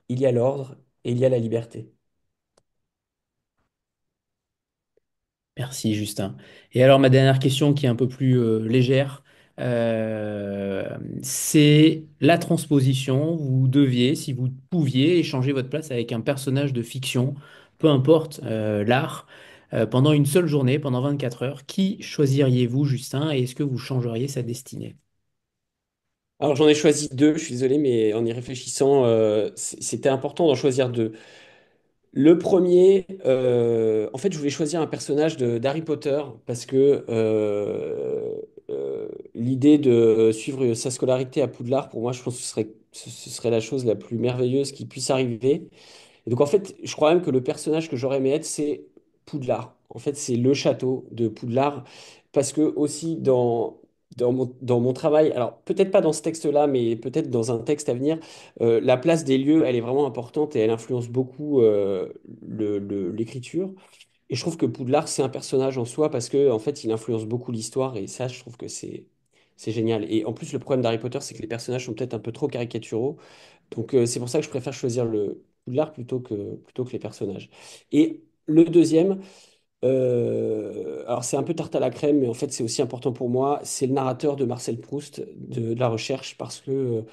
Il y a l'ordre et il y a la liberté. Merci, Justin. Et alors, ma dernière question qui est un peu plus légère, c'est la transposition. Vous deviez, si vous pouviez, échanger votre place avec un personnage de fiction, peu importe l'art, pendant une seule journée, pendant 24 heures. Qui choisiriez-vous, Justin, et est-ce que vous changeriez sa destinée? Alors j'en ai choisi deux, je suis désolé, mais en y réfléchissant, c'était important d'en choisir deux. Le premier, en fait, je voulais choisir un personnage d'Harry Potter parce que l'idée de suivre sa scolarité à Poudlard, pour moi, je pense que ce serait la chose la plus merveilleuse qui puisse arriver. Et donc, en fait, je crois même que le personnage que j'aurais aimé être, c'est Poudlard. En fait, c'est le château de Poudlard. Parce que aussi dans mon travail, alors peut-être pas dans ce texte-là, mais peut-être dans un texte à venir, la place des lieux, elle est vraiment importante et elle influence beaucoup l'écriture. Et je trouve que Poudlard, c'est un personnage en soi parce que en fait, il influence beaucoup l'histoire et ça, je trouve que c'est génial. Et en plus, le problème d'Harry Potter, c'est que les personnages sont peut-être un peu trop caricaturaux. Donc, c'est pour ça que je préfère choisir le Poudlard plutôt que les personnages. Et le deuxième, alors c'est un peu tarte à la crème, mais en fait, c'est aussi important pour moi, c'est le narrateur de Marcel Proust de la recherche parce que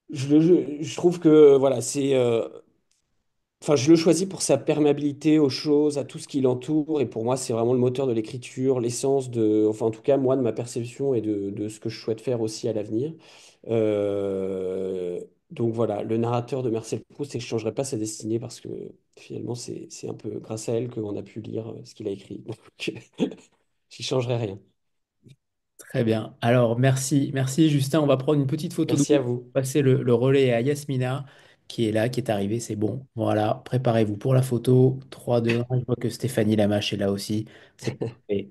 je trouve que voilà, enfin, je le choisis pour sa perméabilité aux choses, à tout ce qui l'entoure, et pour moi, c'est vraiment le moteur de l'écriture, l'essence de, enfin, en tout cas, moi, de ma perception et de ce que je souhaite faire aussi à l'avenir. Donc voilà, le narrateur de Marcel Proust, et je ne changerai pas sa destinée parce que finalement, c'est un peu grâce à elle qu'on a pu lire ce qu'il a écrit. Donc, j'y changerai rien. Très bien. Alors, merci, merci Justin. On va prendre une petite photo de Merci à groupe, vous. passer le relais à Yasmina, qui est là, qui est arrivée. C'est bon. Voilà, préparez-vous pour la photo. 3, 2, 1. Je vois que Stéphanie Lamache est là aussi. C'est parfait.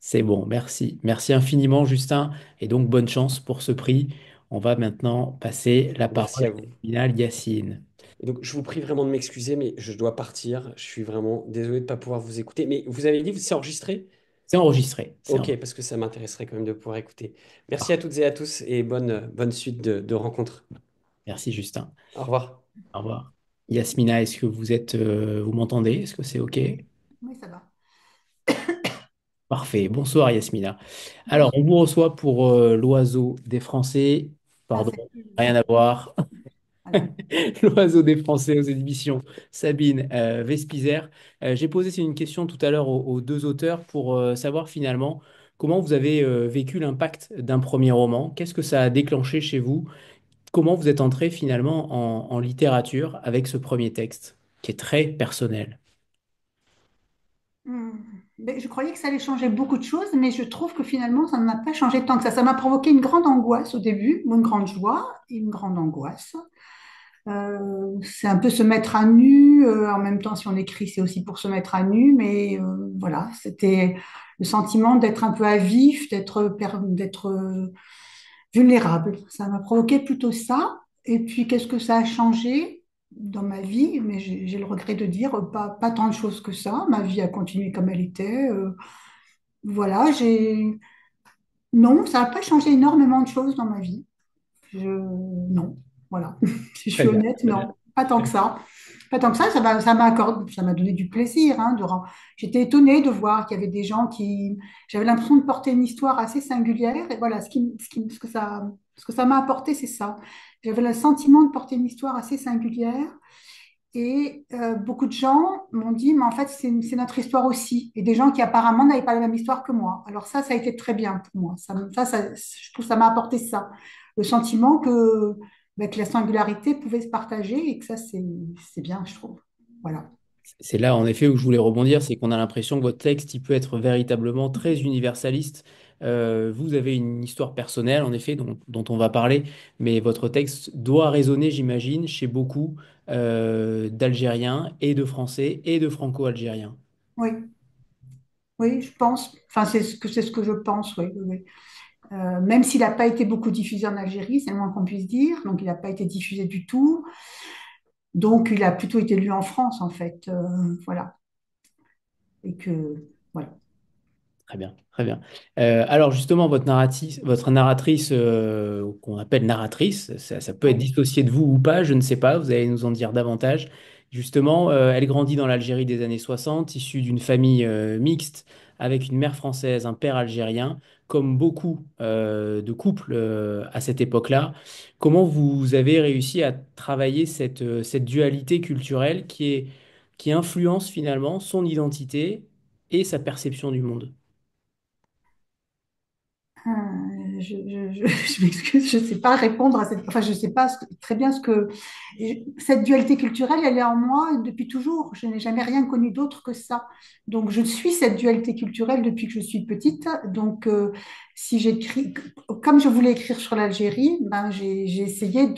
C'est bon, merci. Merci infiniment, Justin. Et donc, bonne chance pour ce prix. On va maintenant passer la Merci parole à à vous. Yasmina Yacine. Et donc, je vous prie vraiment de m'excuser, mais je dois partir. Je suis vraiment désolé de ne pas pouvoir vous écouter. Mais vous avez dit que c'est enregistré? C'est enregistré. Ok, parce que ça m'intéresserait quand même de pouvoir écouter. Merci à toutes et à tous et bonne suite de rencontres. Merci, Justin. Au revoir. Au revoir. Yasmina, est-ce que vous m'entendez? Est-ce que c'est OK? Oui, ça va. Parfait. Bonsoir, Yasmina. Alors, on Bonjour. vous reçoit pour l'oiseau des Français. Ah, Pardon, c'est rien à voir. voilà. L'oiseau des Français aux éditions Sabine Vespizer. J'ai posé une question tout à l'heure aux deux auteurs pour savoir finalement comment vous avez vécu l'impact d'un premier roman. Qu'est-ce que ça a déclenché chez vous? Comment vous êtes entré finalement en littérature avec ce premier texte qui est très personnel? Hmm. Mais je croyais que ça allait changer beaucoup de choses, mais je trouve que finalement, ça ne m'a pas changé tant que ça. Ça m'a provoqué une grande angoisse au début, ou une grande joie et une grande angoisse. C'est un peu se mettre à nu. En même temps, si on écrit, c'est aussi pour se mettre à nu. Mais voilà, c'était le sentiment d'être un peu à vif, d'être vulnérable. Ça m'a provoqué plutôt ça. Et puis, qu'est-ce que ça a changé dans ma vie? Mais j'ai le regret de dire pas tant de choses que ça. Ma vie a continué comme elle était. Voilà, non, ça n'a pas changé énormément de choses dans ma vie. Non, voilà. Si je Très suis bien, honnête, très bien. non, pas tant que ça. Pas tant que ça m'a donné du plaisir. J'étais étonnée de voir qu'il y avait des gens qui. J'avais l'impression de porter une histoire assez singulière. Et voilà, ce que ça m'a apporté, c'est ça. J'avais le sentiment de porter une histoire assez singulière. Et beaucoup de gens m'ont dit, mais en fait, c'est notre histoire aussi. Et des gens qui apparemment n'avaient pas la même histoire que moi. Alors ça a été très bien pour moi. Je trouve que ça m'a apporté ça. Le sentiment que la singularité pouvait se partager et que ça, c'est bien, je trouve. Voilà. C'est là, en effet, où je voulais rebondir, c'est qu'on a l'impression que votre texte, il peut être véritablement très universaliste. Vous avez une histoire personnelle, en effet, dont on va parler, mais votre texte doit résonner, j'imagine, chez beaucoup d'Algériens et de Français et de Franco-Algériens. Oui, oui, je pense. Enfin, c'est ce que je pense, oui, oui, oui. Même s'il n'a pas été beaucoup diffusé en Algérie, c'est le moins qu'on puisse dire. Donc, il n'a pas été diffusé du tout. Donc, il a plutôt été lu en France, en fait. Voilà. Et que, voilà. Très bien, très bien. Alors justement, votre narratrice, qu'on appelle narratrice, ça peut être Oui, dissocié de vous ou pas, je ne sais pas, vous allez nous en dire davantage. Justement, elle grandit dans l'Algérie des années 60, issue d'une famille mixte, avec une mère française, un père algérien, comme beaucoup de couples à cette époque-là. Comment vous avez réussi à travailler cette dualité culturelle qui influence finalement son identité et sa perception du monde? je m'excuse, je ne sais pas répondre à cette, enfin, je ne sais pas très bien ce que cette dualité culturelle, elle est en moi depuis toujours. Je n'ai jamais rien connu d'autre que ça. Donc, je suis cette dualité culturelle depuis que je suis petite. Donc, si j'écris, comme je voulais écrire sur l'Algérie, ben, j'ai essayé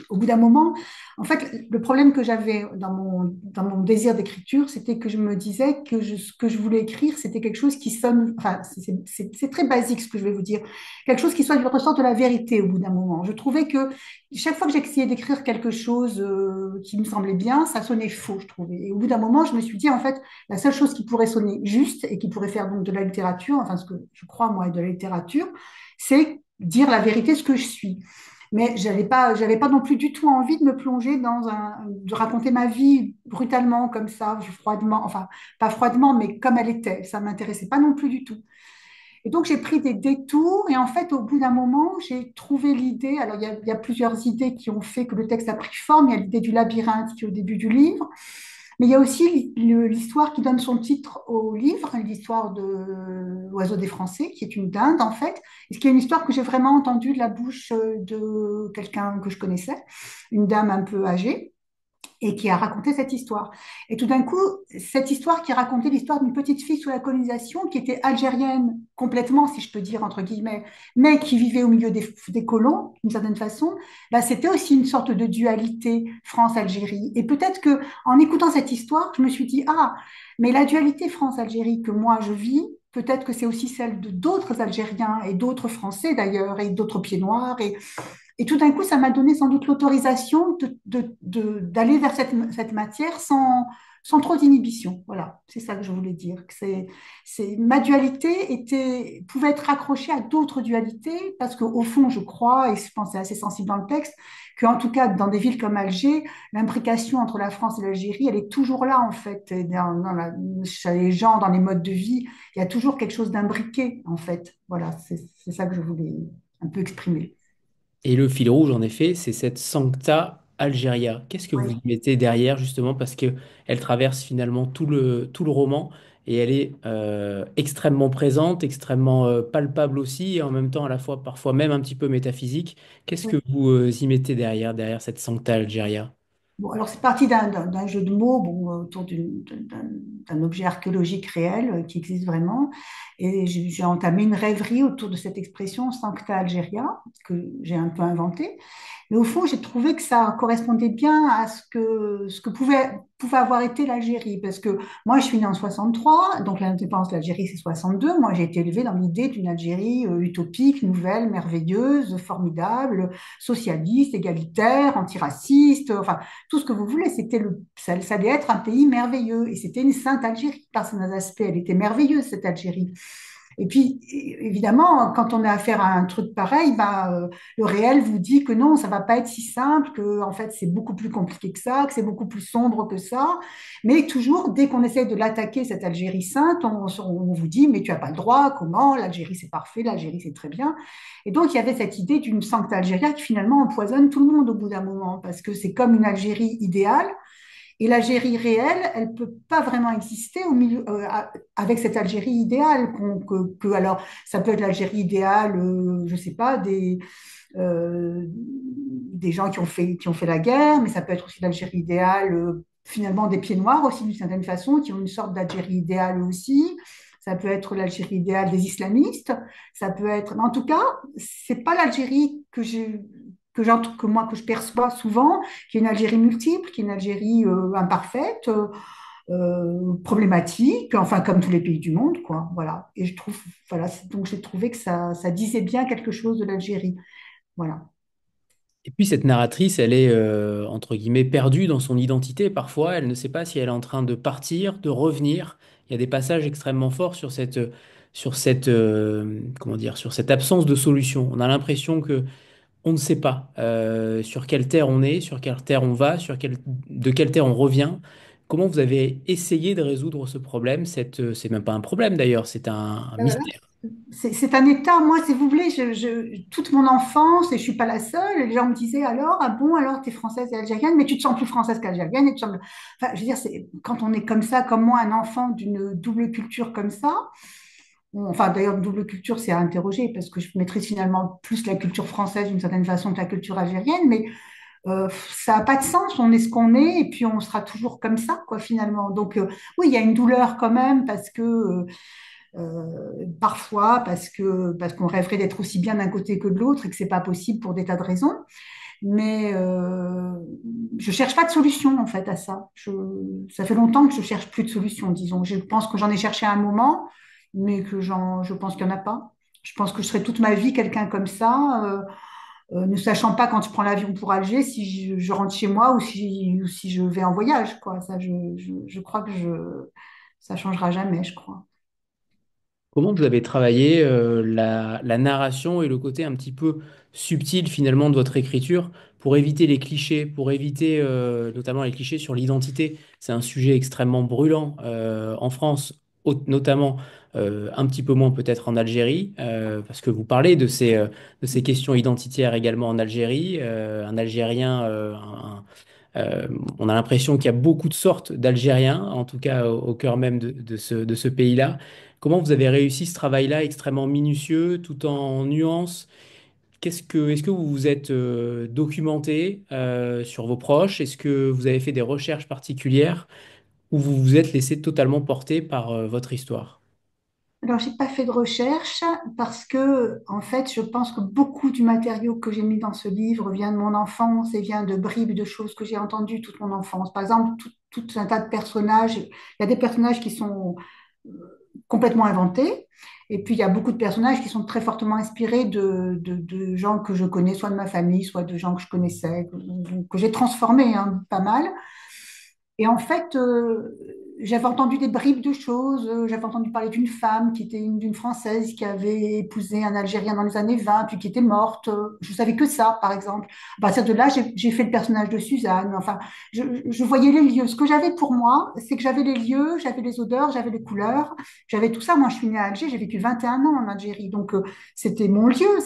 au bout d'un moment, en fait, le problème que j'avais dans mon désir d'écriture, c'était que je me disais que ce que je voulais écrire, c'était quelque chose qui sonne, enfin, c'est très basique ce que je vais vous dire, quelque chose qui soit du ressort de la vérité au bout d'un moment. Je trouvais que chaque fois que j'essayais d'écrire quelque chose qui me semblait bien, ça sonnait faux, je trouvais. Et au bout d'un moment, je me suis dit, en fait, la seule chose qui pourrait sonner juste et qui pourrait faire donc de la littérature, enfin, ce que je crois, moi, est de la littérature, c'est dire la vérité, ce que je suis. Mais j'avais pas non plus du tout envie de me plonger de raconter ma vie brutalement comme ça, froidement, enfin pas froidement, mais comme elle était. Ça m'intéressait pas non plus du tout. Et donc j'ai pris des détours et en fait au bout d'un moment j'ai trouvé l'idée. Alors il y a plusieurs idées qui ont fait que le texte a pris forme. Il y a l'idée du labyrinthe qui est au début du livre. Mais il y a aussi l'histoire qui donne son titre au livre, l'histoire de l'oiseau des Français, qui est une dinde en fait, et ce qui est une histoire que j'ai vraiment entendue de la bouche de quelqu'un que je connaissais, une dame un peu âgée, et qui a raconté cette histoire. Et tout d'un coup, cette histoire qui racontait l'histoire d'une petite fille sous la colonisation, qui était algérienne complètement, si je peux dire, entre guillemets, mais qui vivait au milieu des colons, d'une certaine façon, bah, c'était aussi une sorte de dualité France-Algérie. Et peut-être que en écoutant cette histoire, je me suis dit, ah, mais la dualité France-Algérie que moi je vis, peut-être que c'est aussi celle de d'autres Algériens et d'autres Français d'ailleurs, et d'autres pieds noirs, et tout d'un coup, ça m'a donné sans doute l'autorisation d'aller vers cette matière sans trop d'inhibition. Voilà, c'est ça que je voulais dire. Ma dualité pouvait être raccrochée à d'autres dualités, parce qu'au fond, je crois, et je pense que c'est assez sensible dans le texte, qu'en tout cas, dans des villes comme Alger, l'imbrication entre la France et l'Algérie, elle est toujours là, en fait. Et chez les gens, dans les modes de vie, il y a toujours quelque chose d'imbriqué, en fait. Voilà, c'est ça que je voulais un peu exprimer. Et le fil rouge, en effet, c'est cette Sancta Algeria. Qu'est-ce que vous y Oui. mettez derrière, justement, parce que elle traverse finalement tout le roman et elle est extrêmement présente, extrêmement palpable aussi, et en même temps, à la fois, parfois même un petit peu métaphysique. Qu'est-ce que Oui. vous y mettez derrière cette Sancta Algeria? Bon, alors c'est parti d'un jeu de mots bon, autour d'un objet archéologique réel qui existe vraiment. Et j'ai entamé une rêverie autour de cette expression Sancta Algeria, que j'ai un peu inventée. Mais au fond, j'ai trouvé que ça correspondait bien à ce que pouvait avoir été l'Algérie. Parce que moi, je suis née en 63, donc l'indépendance de l'Algérie, c'est 62. Moi, j'ai été élevée dans l'idée d'une Algérie utopique, nouvelle, merveilleuse, formidable, socialiste, égalitaire, antiraciste, enfin, tout ce que vous voulez. Ça allait être un pays merveilleux. Et c'était une sainte Algérie par ses aspects. Elle était merveilleuse, cette Algérie. Et puis, évidemment, quand on a affaire à un truc pareil, le réel vous dit que non, ça va pas être si simple, que en fait c'est beaucoup plus compliqué que ça, que c'est beaucoup plus sombre que ça. Mais toujours, dès qu'on essaie de l'attaquer, cette Algérie sainte, on vous dit, mais tu as pas le droit, comment? L'Algérie c'est parfait, l'Algérie c'est très bien. Et donc il y avait cette idée d'une sancta Algérie qui finalement empoisonne tout le monde au bout d'un moment, parce que c'est comme une Algérie idéale. Et l'Algérie réelle, elle ne peut pas vraiment exister avec cette Algérie idéale. Alors, ça peut être l'Algérie idéale, je ne sais pas, des gens qui ont fait la guerre, mais ça peut être aussi l'Algérie idéale, finalement, des pieds noirs aussi, d'une certaine façon, qui ont une sorte d'Algérie idéale aussi. Ça peut être l'Algérie idéale des islamistes. Ça peut être. Mais en tout cas, c'est pas l'Algérie que moi que je perçois souvent, qui est une Algérie multiple, qui est une Algérie imparfaite, problématique, enfin comme tous les pays du monde, quoi. Voilà. Et je trouve, voilà, donc j'ai trouvé que ça disait bien quelque chose de l'Algérie. Voilà. Et puis cette narratrice, elle est entre guillemets perdue dans son identité parfois. Elle ne sait pas si elle est en train de partir, de revenir. Il y a des passages extrêmement forts comment dire, sur cette absence de solution. On a l'impression que on ne sait pas sur quelle terre on est, sur quelle terre on va, de quelle terre on revient. Comment vous avez essayé de résoudre ce problème? C'est même pas un problème d'ailleurs, c'est un mystère. C'est un état, moi, si vous voulez, toute mon enfance, et je suis pas la seule, les gens me disaient alors, ah bon, alors tu es française et algérienne, mais tu te sens plus française qu'algérienne. Enfin, je veux dire, quand on est comme ça, comme moi, un enfant d'une double culture comme ça, Enfin, d'ailleurs, double culture, c'est à interroger parce que je maîtrise finalement plus la culture française d'une certaine façon que la culture algérienne, mais ça n'a pas de sens. On est ce qu'on est et puis on sera toujours comme ça, quoi, finalement. Donc, oui, il y a une douleur quand même parce que parfois, parce qu'on rêverait d'être aussi bien d'un côté que de l'autre et que c'est pas possible pour des tas de raisons. Mais je cherche pas de solution en fait à ça. Ça fait longtemps que je cherche plus de solution, disons. Je pense que j'en ai cherché à un moment, mais je pense qu'il n'y en a pas. Je pense que je serai toute ma vie quelqu'un comme ça, ne sachant pas quand je prends l'avion pour Alger si je rentre chez moi ou si je vais en voyage, quoi. Ça, je crois que ça changera jamais, je crois. Comment vous avez travaillé la narration et le côté un petit peu subtil finalement de votre écriture pour éviter les clichés, pour éviter notamment les clichés sur l'identité? C'est un sujet extrêmement brûlant en France, notamment un petit peu moins peut-être en Algérie, parce que vous parlez de ces questions identitaires également en Algérie. Un Algérien, euh, on a l'impression qu'il y a beaucoup de sortes d'Algériens, en tout cas au cœur même de ce pays-là. Comment vous avez réussi ce travail-là extrêmement minutieux, tout en nuances? Est-ce que vous vous êtes documenté sur vos proches? Est-ce que vous avez fait des recherches particulières ou vous vous êtes laissé totalement porter par votre histoire? Alors, j'ai pas fait de recherche parce que, en fait, je pense que beaucoup du matériau que j'ai mis dans ce livre vient de mon enfance et vient de bribes de choses que j'ai entendues toute mon enfance. Par exemple, tout un tas de personnages. Il y a des personnages qui sont euh, complètement inventés, et puis il y a beaucoup de personnages qui sont très fortement inspirés de gens que je connais, soit de ma famille, soit de gens que je connaissais, que j'ai transformés, hein, pas mal. Et en fait, j'avais entendu des bribes de choses. J'avais entendu parler d'une femme qui était d'une Française qui avait épousé un Algérien dans les années 20, puis qui était morte. Je savais que ça, par exemple. À partir de là, j'ai fait le personnage de Suzanne. Enfin, je voyais les lieux. Ce que j'avais pour moi, c'est que j'avais les lieux, j'avais les odeurs, j'avais les couleurs, j'avais tout ça. Moi, je suis née à Alger, j'ai vécu 21 ans en Algérie. Donc, c'était mon lieu,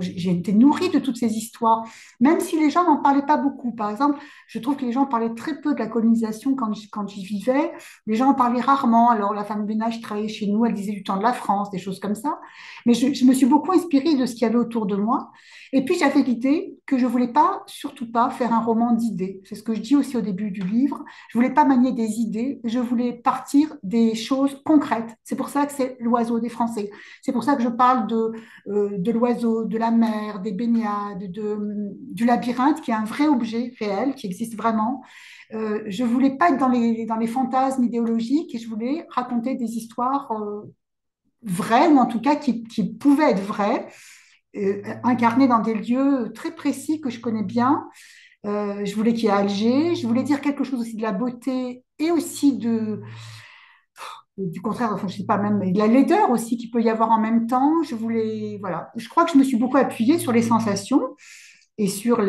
j'ai été nourrie de toutes ces histoires. Même si les gens n'en parlaient pas beaucoup. Par exemple, je trouve que les gens parlaient très peu de la colonisation quand j'y vivais. Les gens en parlaient rarement. Alors, la femme ménage qui travaillait chez nous, elle disait du temps de la France, des choses comme ça. Mais je me suis beaucoup inspirée de ce qu'il y avait autour de moi. Et puis, j'avais l'idée que je voulais pas, surtout pas, faire un roman d'idées. C'est ce que je dis aussi au début du livre. Je voulais pas manier des idées. Je voulais partir des choses concrètes. C'est pour ça que c'est l'oiseau des Français. C'est pour ça que je parle de l'oiseau, de la mer, des baignades, du labyrinthe, qui est un vrai objet réel, qui existe vraiment. Je voulais pas être dans les fantasmes idéologiques et je voulais raconter des histoires vraies, ou en tout cas qui pouvaient être vraies, incarnées dans des lieux très précis que je connais bien. Je voulais qu'il y ait Alger, je voulais dire quelque chose aussi de la beauté et aussi du contraire, enfin, je sais pas, même de la laideur aussi qu'il peut y avoir en même temps. Je voulais, voilà, je crois que je me suis beaucoup appuyée sur les sensations et sur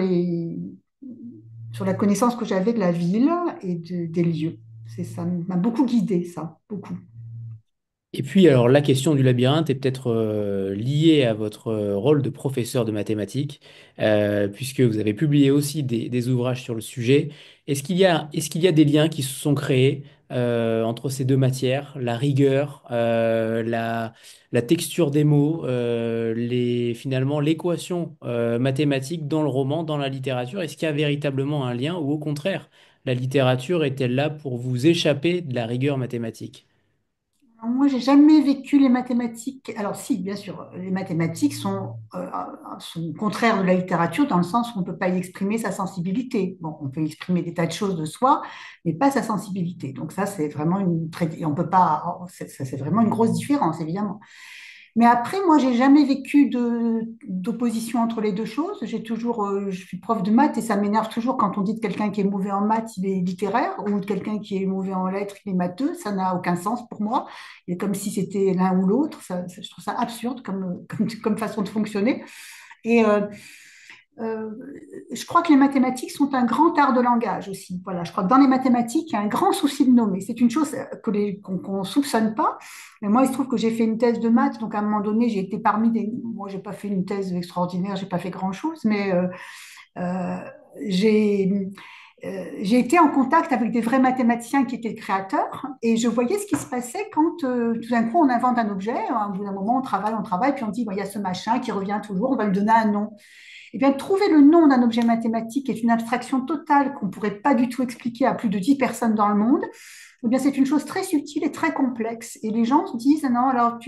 la connaissance que j'avais de la ville et des lieux. C'est ça m'a beaucoup guidée, ça, beaucoup. Et puis, alors, la question du labyrinthe est peut-être liée à votre rôle de professeur de mathématiques, puisque vous avez publié aussi des ouvrages sur le sujet. Est-ce qu'il y a des liens qui se sont créés entre ces deux matières, la rigueur, la texture des mots, finalement l'équation mathématique dans le roman, dans la littérature? Est-ce qu'il y a véritablement un lien ou au contraire, la littérature est-elle là pour vous échapper de la rigueur mathématique? Alors, moi, j'ai jamais vécu les mathématiques. Alors si, bien sûr, les mathématiques sont contraires de la littérature dans le sens où on ne peut pas y exprimer sa sensibilité. Bon, on peut exprimer des tas de choses de soi, mais pas sa sensibilité. Donc ça, c'est vraiment et on peut pas. C'est vraiment une grosse différence, évidemment. Mais après, moi, j'ai jamais vécu d'opposition entre les deux choses. Je suis prof de maths et ça m'énerve toujours quand on dit de quelqu'un qui est mauvais en maths, il est littéraire, ou de quelqu'un qui est mauvais en lettres, il est matheux. Ça n'a aucun sens pour moi. Et comme si c'était l'un ou l'autre. Je trouve ça absurde comme façon de fonctionner. Et euh, je crois que les mathématiques sont un grand art de langage aussi. Voilà, je crois que dans les mathématiques, il y a un grand souci de nommer. C'est une chose qu'on soupçonne pas. Mais moi, il se trouve que j'ai fait une thèse de maths, donc à un moment donné, j'ai été parmi des. Moi, j'ai pas fait une thèse extraordinaire, j'ai pas fait grand-chose, mais euh, j'ai j'ai été en contact avec des vrais mathématiciens qui étaient créateurs et je voyais ce qui se passait quand tout d'un coup on invente un objet. Au bout d'un moment, on travaille, puis on dit, bon, il y a ce machin qui revient toujours, on va lui donner un nom. Eh bien, trouver le nom d'un objet mathématique est une abstraction totale qu'on ne pourrait pas du tout expliquer à plus de 10 personnes dans le monde. Eh bien, c'est une chose très subtile et très complexe. Et les gens se disent, non, alors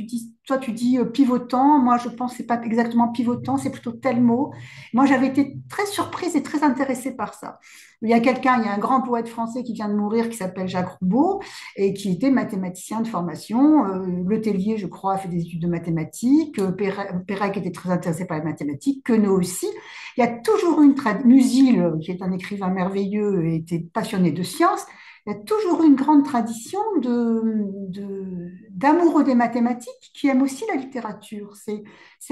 toi, tu dis pivotant, moi, je pense que c'est pas exactement pivotant, c'est plutôt tel mot. Moi, j'avais été très surprise et très intéressée par ça. Il y a un grand poète français qui vient de mourir qui s'appelle Jacques Roubaud et qui était mathématicien de formation. Le Tellier, je crois, a fait des études de mathématiques. Pérec était très intéressé par les mathématiques. Queneau aussi. Il y a toujours une tradition. Musil, qui est un écrivain merveilleux, était passionné de sciences. Il y a toujours eu une grande tradition d'amoureux des mathématiques qui aiment aussi la littérature. C'est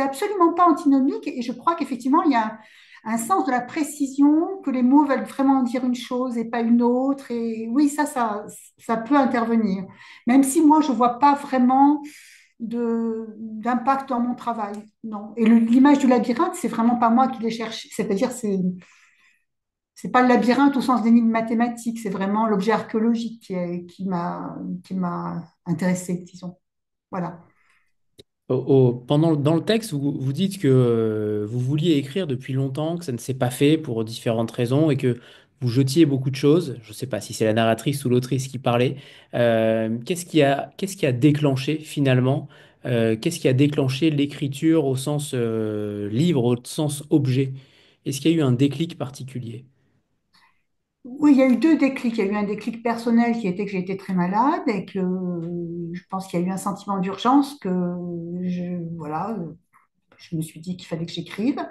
absolument pas antinomique et je crois qu'effectivement, il y a un sens de la précision, que les mots veulent vraiment dire une chose et pas une autre. Et oui, ça peut intervenir. Même si moi, je vois pas vraiment d'impact dans mon travail. Non. Et l'image du labyrinthe, c'est vraiment pas moi qui l'ai cherché. C'est-à-dire, c'est pas le labyrinthe au sens d'énigme mathématique, c'est vraiment l'objet archéologique qui m'a intéressée, disons. Voilà. Dans le texte, vous dites que vous vouliez écrire depuis longtemps, que ça ne s'est pas fait pour différentes raisons et que vous jetiez beaucoup de choses. Je ne sais pas si c'est la narratrice ou l'autrice qui parlait. Qu'est-ce qui a déclenché finalement, qu'est-ce qui a déclenché l'écriture au sens livre, au sens objet? Est-ce qu'il y a eu un déclic particulier? Oui, il y a eu deux déclics. Il y a eu un déclic personnel qui était que j'ai été très malade et que je pense qu'il y a eu un sentiment d'urgence voilà, je me suis dit qu'il fallait que j'écrive.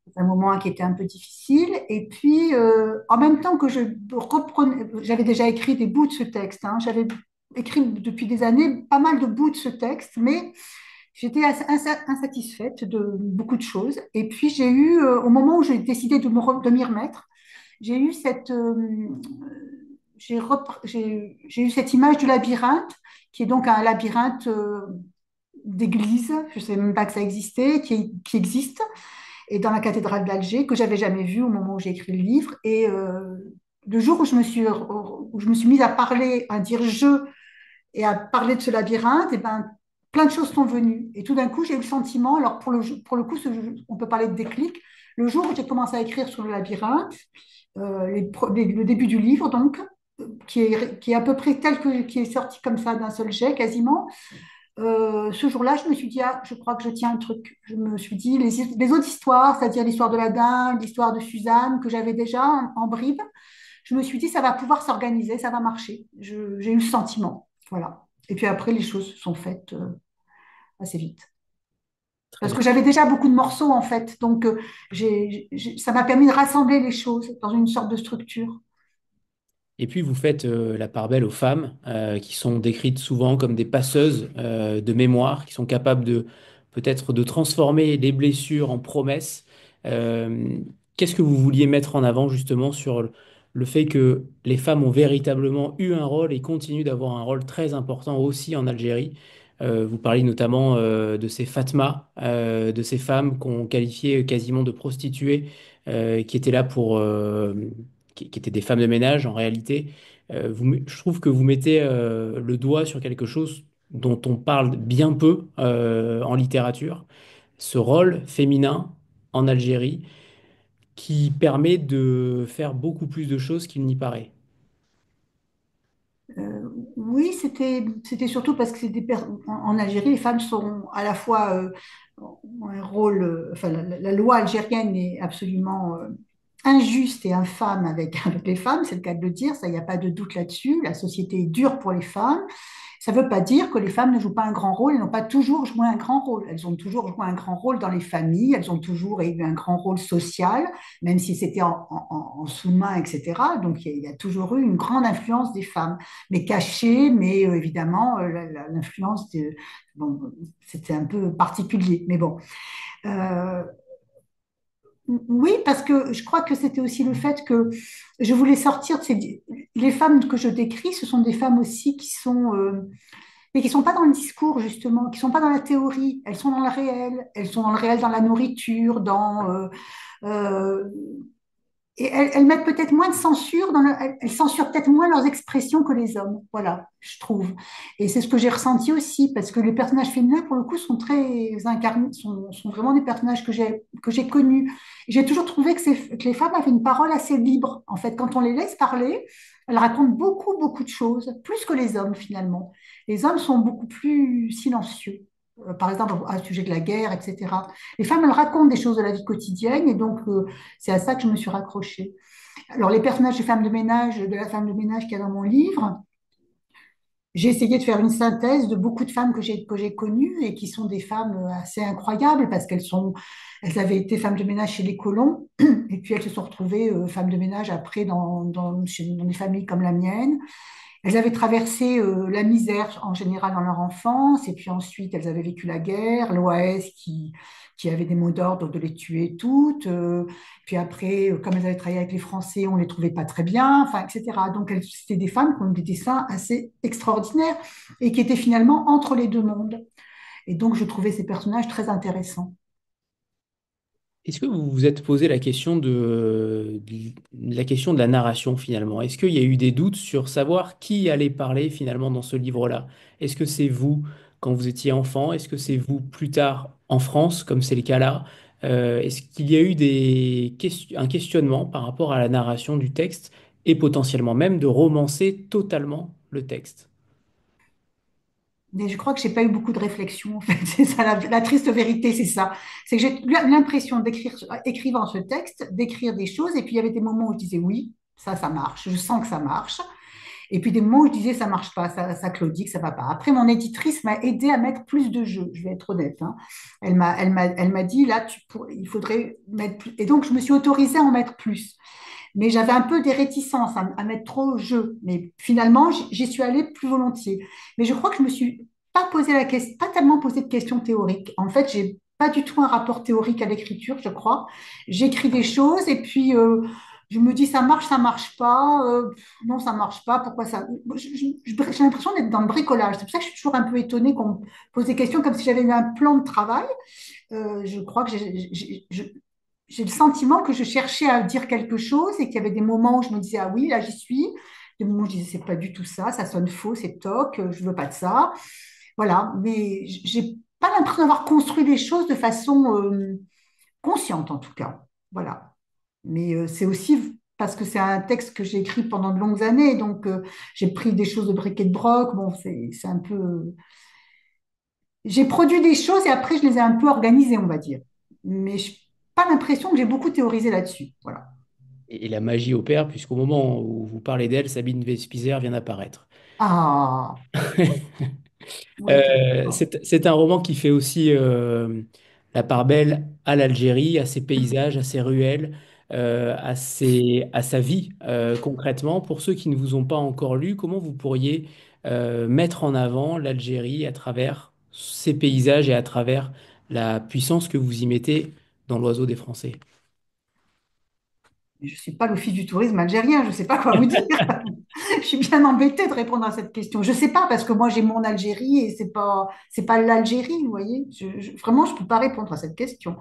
C'est un moment qui était un peu difficile. Et puis, en même temps que je reprenais, j'avais déjà écrit des bouts de ce texte, hein. J'avais écrit depuis des années pas mal de bouts de ce texte, mais j'étais assez insatisfaite de beaucoup de choses. Et puis, j'ai eu, au moment où j'ai décidé de m'y remettre, j'ai eu j'ai eu cette image du labyrinthe, qui est donc un labyrinthe d'église, je ne savais même pas que ça existait, qui existe, et dans la cathédrale d'Alger, que j'avais jamais vu au moment où j'ai écrit le livre. Et le jour où je me suis mise à parler, à dire je, et à parler de ce labyrinthe, et ben, plein de choses sont venues. Et tout d'un coup, j'ai eu le sentiment, alors pour le coup, on peut parler de déclic, le jour où j'ai commencé à écrire sur le labyrinthe, le début du livre, donc, qui est à peu près qui est sorti comme ça d'un seul jet, quasiment. Ce jour-là, je me suis dit, ah, je crois que je tiens un truc. Je me suis dit, les autres histoires, c'est-à-dire l'histoire de la dinde, l'histoire de Suzanne, que j'avais déjà en bribes, je me suis dit, ça va pouvoir s'organiser, ça va marcher. J'ai eu le sentiment. Voilà. Et puis après, les choses se sont faites assez vite. Très Parce bien. que j'avais déjà beaucoup de morceaux, en fait. Donc, ça m'a permis de rassembler les choses dans une sorte de structure. Et puis vous faites la part belle aux femmes qui sont décrites souvent comme des passeuses de mémoire, qui sont capables de peut-être de transformer les blessures en promesses. Euh, Qu'est-ce que vous vouliez mettre en avant justement sur le fait que les femmes ont véritablement eu un rôle et continuent d'avoir un rôle très important aussi en Algérie? Vous parlez notamment de ces Fatma, de ces femmes qu'on qualifiait quasiment de prostituées, qui étaient là pour qui étaient des femmes de ménage en réalité. Je trouve que vous mettez le doigt sur quelque chose dont on parle bien peu en littérature, ce rôle féminin en Algérie qui permet de faire beaucoup plus de choses qu'il n'y paraît. Oui, c'était surtout parce que en Algérie, les femmes sont à la fois ont un rôle, enfin la loi algérienne est absolument injuste et infâme avec les femmes, c'est le cas de le dire, ça, il n'y a pas de doute là-dessus. La société est dure pour les femmes. Ça ne veut pas dire que les femmes ne jouent pas un grand rôle, elles n'ont pas toujours joué un grand rôle. Elles ont toujours joué un grand rôle dans les familles, elles ont toujours eu un grand rôle social, même si c'était en sous-main, etc. Donc il y a toujours eu une grande influence des femmes, mais cachée, mais évidemment, l'influence, bon, c'était un peu particulier. Mais bon. Euh, oui, parce que je crois que c'était aussi le fait que je voulais sortir de les femmes que je décris, ce sont des femmes aussi qui sont mais qui sont pas dans le discours, justement, qui sont pas dans la théorie, elles sont dans le réel, elles sont dans le réel, dans la nourriture, euh, Et elles mettent peut-être moins de censure elles censurent peut-être moins leurs expressions que les hommes. Voilà, je trouve. Et c'est ce que j'ai ressenti aussi, parce que les personnages féminins, pour le coup, sont très incarnés, sont vraiment des personnages que j'ai connus. J'ai toujours trouvé que les femmes avaient une parole assez libre. En fait, quand on les laisse parler, elles racontent beaucoup, beaucoup de choses, plus que les hommes, finalement. Les hommes sont beaucoup plus silencieux. Par exemple, à sujet de la guerre, etc. Les femmes, elles racontent des choses de la vie quotidienne, et donc c'est à ça que je me suis raccrochée. Alors, les personnages de la femme de ménage qu'il y a dans mon livre, j'ai essayé de faire une synthèse de beaucoup de femmes que j'ai connues et qui sont des femmes assez incroyables parce elles avaient été femmes de ménage chez les colons et puis elles se sont retrouvées femmes de ménage après dans des familles comme la mienne. Elles avaient traversé la misère en général dans leur enfance, et puis ensuite elles avaient vécu la guerre, l'OAS qui avait des mots d'ordre de les tuer toutes. Puis après, comme elles avaient travaillé avec les Français, on les trouvait pas très bien, enfin, etc. Donc c'était des femmes qui ont des dessins assez extraordinaires et qui étaient finalement entre les deux mondes. Et donc je trouvais ces personnages très intéressants. Est-ce que vous vous êtes posé la question de la narration finalement? Est-ce qu'il y a eu des doutes sur savoir qui allait parler finalement dans ce livre-là? Est-ce que c'est vous quand vous étiez enfant? Est-ce que c'est vous plus tard en France, comme c'est le cas là? Est-ce qu'il y a eu un questionnement par rapport à la narration du texte et potentiellement même de romancer totalement le texte? Mais je crois que j'ai pas eu beaucoup de réflexion, en fait. C'est ça, la triste vérité, c'est ça. C'est que j'ai eu l'impression écrivant ce texte, d'écrire des choses, et puis il y avait des moments où je disais oui, ça marche, je sens que ça marche. Et puis des moments où je disais ça marche pas, ça claudie, que ça va pas. Après, mon éditrice m'a aidé à mettre plus de jeux, je vais être honnête, hein. Elle m'a dit là, il faudrait mettre plus. Et donc, je me suis autorisée à en mettre plus. Mais j'avais un peu des réticences à mettre trop au jeu. Mais finalement, j'y suis allée plus volontiers. Mais je crois que je me suis pas posé la question, pas tellement posé de questions théoriques. En fait, j'ai pas du tout un rapport théorique à l'écriture, je crois. J'écris des choses et puis je me dis ça marche pas. Non, ça marche pas. Pourquoi ça? J'ai l'impression d'être dans le bricolage. C'est pour ça que je suis toujours un peu étonnée qu'on me pose des questions comme si j'avais eu un plan de travail. Je crois que j'ai le sentiment que je cherchais à dire quelque chose et qu'il y avait des moments où je me disais, ah oui, là j'y suis. Des moments où je disais, c'est pas du tout ça, ça sonne faux, c'est toc, je veux pas de ça. Voilà, mais j'ai pas l'impression d'avoir construit les choses de façon consciente en tout cas. Voilà. Mais c'est aussi parce que c'est un texte que j'ai écrit pendant de longues années, donc j'ai pris des choses de bric et de broc. Bon, c'est un peu. J'ai produit des choses et après je les ai un peu organisées, on va dire. Mais je n'ai pas l'impression que j'ai beaucoup théorisé là-dessus. Voilà. Et la magie opère, puisqu'au moment où vous parlez d'elle, Sabine Vespizer vient d'apparaître. Ah, oui, effectivement. C'est un roman qui fait aussi la part belle à l'Algérie, à ses paysages, à ses ruelles, à sa vie concrètement. Pour ceux qui ne vous ont pas encore lu, comment vous pourriez mettre en avant l'Algérie à travers ses paysages et à travers la puissance que vous y mettez dans l'oiseau des Français? Je ne suis pas l'Office du tourisme algérien, je ne sais pas quoi vous dire. Je suis bien embêtée de répondre à cette question. Je ne sais pas, parce que moi j'ai mon Algérie et c'est pas l'Algérie, vous voyez. Vraiment, je ne peux pas répondre à cette question.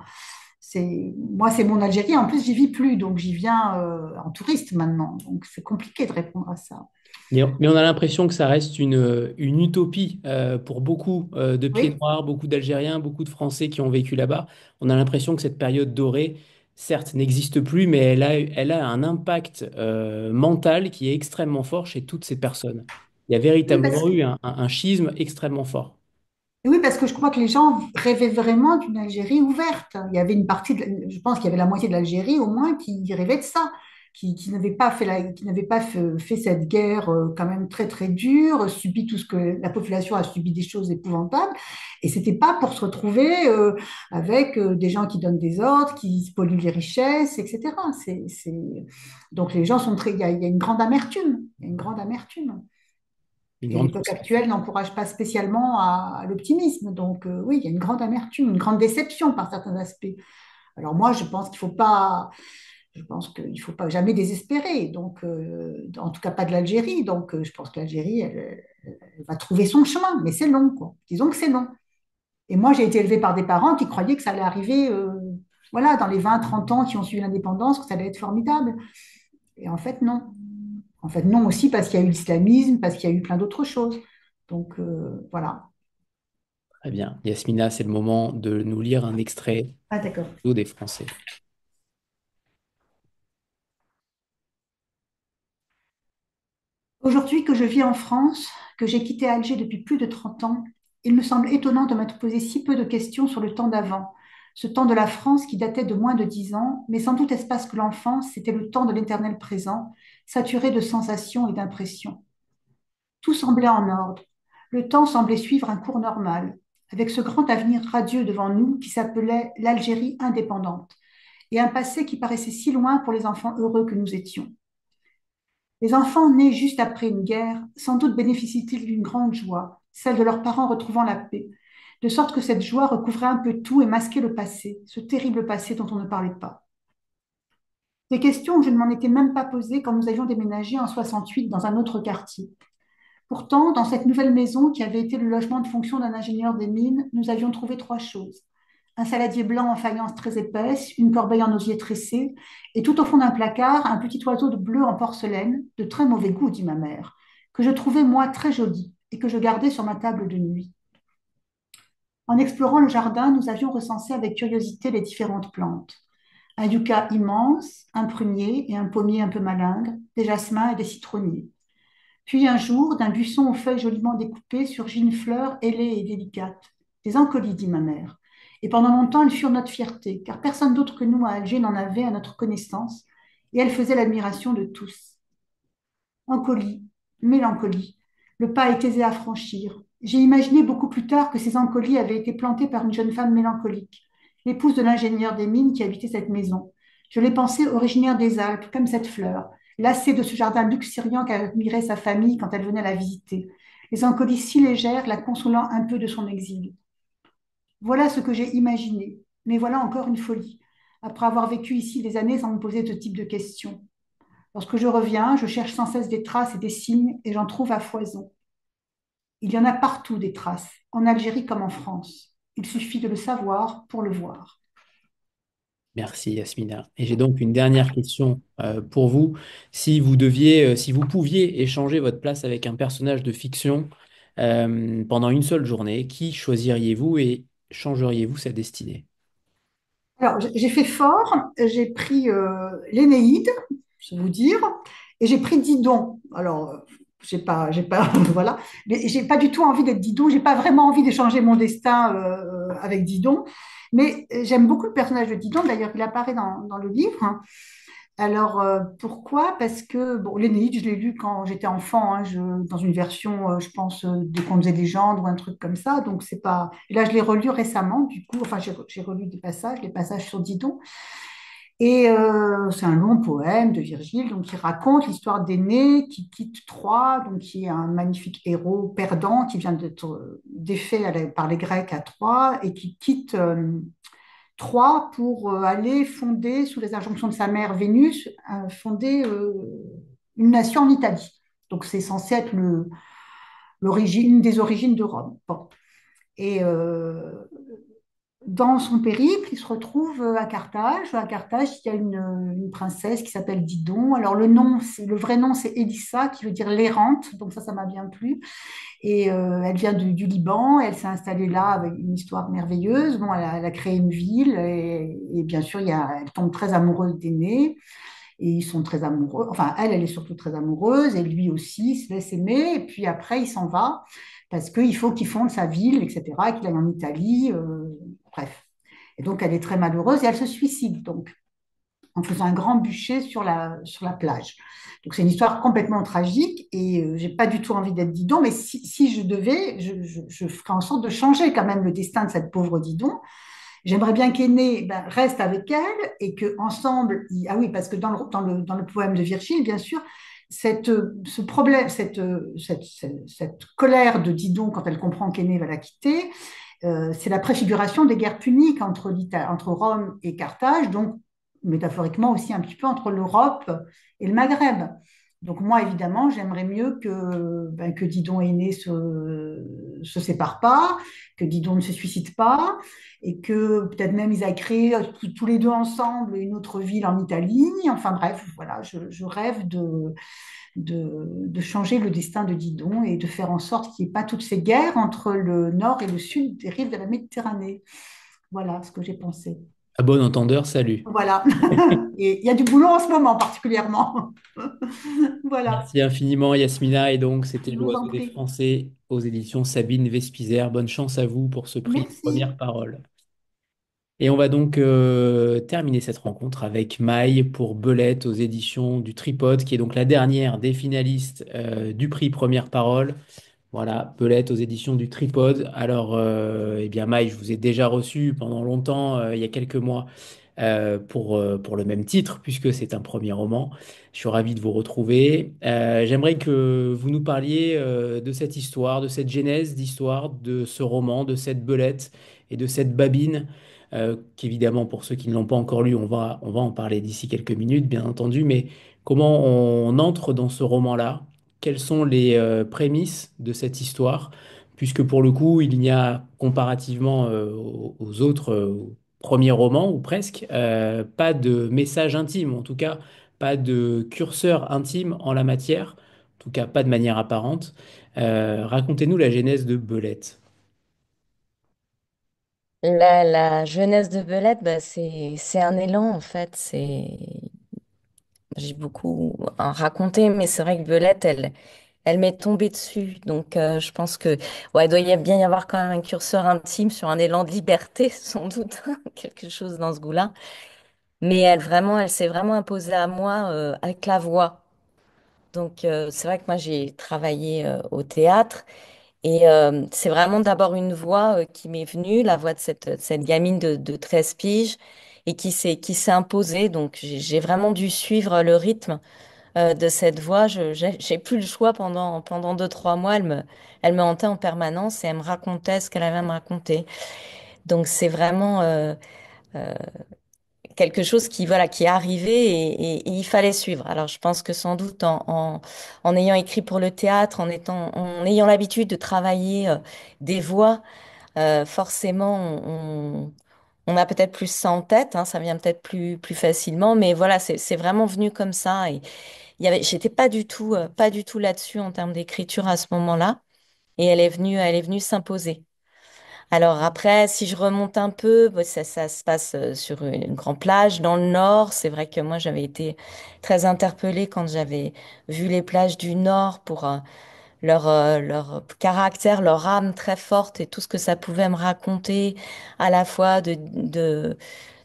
Moi, c'est mon Algérie. En plus, j'y vis plus, donc j'y viens en touriste maintenant. Donc c'est compliqué de répondre à ça. Mais on a l'impression que ça reste une utopie pour beaucoup de pieds Oui, noirs, beaucoup d'Algériens, beaucoup de Français qui ont vécu là-bas. On a l'impression que cette période dorée, certes, n'existe plus, mais elle a un impact mental qui est extrêmement fort chez toutes ces personnes. Il y a oui, parce véritablement que eu un schisme extrêmement fort. Oui, parce que je crois que les gens rêvaient vraiment d'une Algérie ouverte. Il y avait une partie, je pense qu'il y avait la moitié de l'Algérie au moins qui rêvait de ça, qui n'avait pas qui n'avait pas fait cette guerre quand même très très dure, subi tout ce que la population a subi des choses épouvantables. Et c'était pas pour se retrouver avec des gens qui donnent des ordres, qui spolient les richesses, etc. Donc les gens sont très, il y a une grande amertume, il y a une grande amertume. Une Et grande l'époque actuelle n'encourage pas spécialement à l'optimisme. Donc oui, il y a une grande amertume, une grande déception par certains aspects. Alors moi, je pense qu'il faut pas jamais désespérer. Donc, en tout cas pas de l'Algérie. Donc, je pense que l'Algérie, elle va trouver son chemin, mais c'est long, quoi. Disons que c'est long. Et moi, j'ai été élevée par des parents qui croyaient que ça allait arriver voilà, dans les 20, 30 ans qui ont suivi l'indépendance, que ça allait être formidable. Et en fait, non. En fait, non aussi parce qu'il y a eu l'islamisme, parce qu'il y a eu plein d'autres choses. Donc, voilà. Très bien. Yasmina, c'est le moment de nous lire un extrait Ah, d'accord. des Français. Aujourd'hui que je vis en France, que j'ai quitté Alger depuis plus de 30 ans, il me semble étonnant de m'être posé si peu de questions sur le temps d'avant, ce temps de la France qui datait de moins de 10 ans, mais sans doute espace que l'enfance, c'était le temps de l'éternel présent, saturé de sensations et d'impressions. Tout semblait en ordre. Le temps semblait suivre un cours normal, avec ce grand avenir radieux devant nous qui s'appelait l'Algérie indépendante, et un passé qui paraissait si loin pour les enfants heureux que nous étions. Les enfants nés juste après une guerre, sans doute bénéficient-ils d'une grande joie, celle de leurs parents retrouvant la paix, de sorte que cette joie recouvrait un peu tout et masquait le passé, ce terrible passé dont on ne parlait pas. Des questions où je ne m'en étais même pas posées quand nous avions déménagé en 68 dans un autre quartier. Pourtant, dans cette nouvelle maison qui avait été le logement de fonction d'un ingénieur des mines, nous avions trouvé trois choses. Un saladier blanc en faïence très épaisse, une corbeille en osier tressé, et tout au fond d'un placard, un petit oiseau de bleu en porcelaine, de très mauvais goût, dit ma mère, que je trouvais moi très joli et que je gardais sur ma table de nuit. En explorant le jardin, nous avions recensé avec curiosité les différentes plantes. Un yucca immense, un prunier et un pommier un peu malingre, des jasmins et des citronniers. Puis un jour, d'un buisson aux feuilles joliment découpées, surgit une fleur ailée et délicate. Des ancolis, dit ma mère. Et pendant longtemps, elles furent notre fierté, car personne d'autre que nous à Alger n'en avait à notre connaissance, et elles faisaient l'admiration de tous. Ancolis, mélancolie, le pas est aisé à franchir. J'ai imaginé beaucoup plus tard que ces ancolis avaient été plantés par une jeune femme mélancolique, l'épouse de l'ingénieur des mines qui habitait cette maison. Je l'ai pensée originaire des Alpes, comme cette fleur, lassée de ce jardin luxuriant qu'admirait sa famille quand elle venait la visiter. Les ancolis si légères, la consolant un peu de son exil. Voilà ce que j'ai imaginé, mais voilà encore une folie, après avoir vécu ici des années sans me poser ce type de questions. Lorsque je reviens, je cherche sans cesse des traces et des signes et j'en trouve à foison. Il y en a partout des traces, en Algérie comme en France. Il suffit de le savoir pour le voir. Merci Yasmina. Et j'ai donc une dernière question pour vous. Si vous deviez, si vous pouviez échanger votre place avec un personnage de fiction pendant une seule journée, qui choisiriez-vous et changeriez-vous sa destinée? Alors, j'ai fait fort, j'ai pris l'Énéide, je vais vous dire, et j'ai pris Didon. Alors, j'ai pas, voilà, mais j'ai pas du tout envie d'être Didon, j'ai pas vraiment envie d'échanger mon destin avec Didon, mais j'aime beaucoup le personnage de Didon, d'ailleurs, il apparaît dans le livre. Alors, pourquoi? Parce que, bon, l'Énéide, je l'ai lu quand j'étais enfant, hein, dans une version, je pense, des Contes et légendes ou un truc comme ça. Donc, c'est pas. Et là, je l'ai relu récemment, du coup, enfin, j'ai relu des passages, les passages sur Didon. Et c'est un long poème de Virgile, donc qui raconte l'histoire d'Énée qui quitte Troie, donc qui est un magnifique héros perdant qui vient d'être défait par les Grecs à Troie et qui quitte Troie pour aller fonder, sous les injonctions de sa mère Vénus, fonder une nation en Italie. Donc c'est censé être une des origines de Rome. Bon. Et dans son périple, il se retrouve à Carthage. À Carthage, il y a une princesse qui s'appelle Didon. Alors le vrai nom, c'est Élissa, qui veut dire l'errante. Donc ça m'a bien plu. Et elle vient du Liban, elle s'est installée là avec une histoire merveilleuse. Bon, elle a créé une ville et bien sûr, elle tombe très amoureuse d'Aîné et ils sont très amoureux. Enfin, elle est surtout très amoureuse et lui aussi, il se laisse aimer. Et puis après, il s'en va parce qu'il faut qu'il fonde sa ville, etc., qu'il aille en Italie. Bref. Et donc, elle est très malheureuse et elle se suicide. Donc, en faisant un grand bûcher sur la plage. Donc c'est une histoire complètement tragique et j'ai pas du tout envie d'être Didon, mais si je devais, je ferais en sorte de changer quand même le destin de cette pauvre Didon. J'aimerais bien qu'Aîné reste avec elle et que ensemble, ah oui, parce que dans le poème de Virgile, bien sûr, ce problème, cette colère de Didon quand elle comprend qu'Aîné va la quitter, c'est la préfiguration des guerres puniques entre Rome et Carthage, donc métaphoriquement aussi un petit peu entre l'Europe et le Maghreb. Donc moi, évidemment, j'aimerais mieux que Didon et Aîné se séparent pas, que Didon ne se suicide pas, et que peut-être même ils aient créé tous les deux ensemble une autre ville en Italie. Enfin bref, voilà, je rêve de changer le destin de Didon et de faire en sorte qu'il n'y ait pas toutes ces guerres entre le nord et le sud des rives de la Méditerranée. Voilà ce que j'ai pensé. À bon entendeur, salut. Voilà. Et il y a du boulot en ce moment particulièrement. Voilà. Merci infiniment, Yasmina. Et donc, c'était Je vous L'Oiseau en des prie. Français aux éditions Sabine Vespizer. Bonne chance à vous pour ce prix Merci. Première Parole. Et on va donc terminer cette rencontre avec Maï pour Belette aux éditions du Tripode, qui est donc la dernière des finalistes du prix Première Parole. Voilà, Belette aux éditions du Tripode. Alors, eh bien, Maï, je vous ai déjà reçu pendant longtemps, il y a quelques mois, pour le même titre, puisque c'est un premier roman. Je suis ravi de vous retrouver. J'aimerais que vous nous parliez de cette histoire, de cette genèse d'histoire, de ce roman, de cette Belette et de cette Babine, qu'évidemment, pour ceux qui ne l'ont pas encore lu, on va en parler d'ici quelques minutes, bien entendu, mais comment on entre dans ce roman-là? Quelles sont les prémices de cette histoire, puisque pour le coup, il n'y a comparativement aux autres premiers romans, ou presque, pas de message intime, en tout cas pas de curseur intime en la matière, en tout cas pas de manière apparente. Racontez-nous la genèse de Belette. La jeunesse de Belette, bah, c'est un élan en fait. J'ai beaucoup à raconter, mais c'est vrai que Belette, elle m'est tombée dessus. Donc je pense que ouais, il doit bien y avoir quand même un curseur intime sur un élan de liberté, sans doute, quelque chose dans ce goût-là. Mais elle s'est vraiment imposée à moi avec la voix. Donc c'est vrai que moi j'ai travaillé au théâtre. Et c'est vraiment d'abord une voix qui m'est venue, la voix de cette gamine de 13 piges, et qui s'est imposée. Donc j'ai vraiment dû suivre le rythme de cette voix. J'ai plus le choix pendant 2, 3 mois. Elle me hantait en permanence et elle me racontait ce qu'elle avait à me raconter. Donc c'est vraiment quelque chose qui est arrivé et il fallait suivre. Alors je pense que sans doute en ayant écrit pour le théâtre, en ayant l'habitude de travailler des voix, forcément, on a peut-être plus ça en tête, hein, ça vient peut-être plus facilement, mais voilà, c'est vraiment venu comme ça. Et j'étais pas du tout là-dessus en termes d'écriture à ce moment-là, et elle est venue s'imposer. Alors après, si je remonte un peu, bah, ça se passe sur une grande plage dans le nord. C'est vrai que moi, j'avais été très interpellée quand j'avais vu les plages du nord pour leur caractère, leur âme très forte et tout ce que ça pouvait me raconter à la fois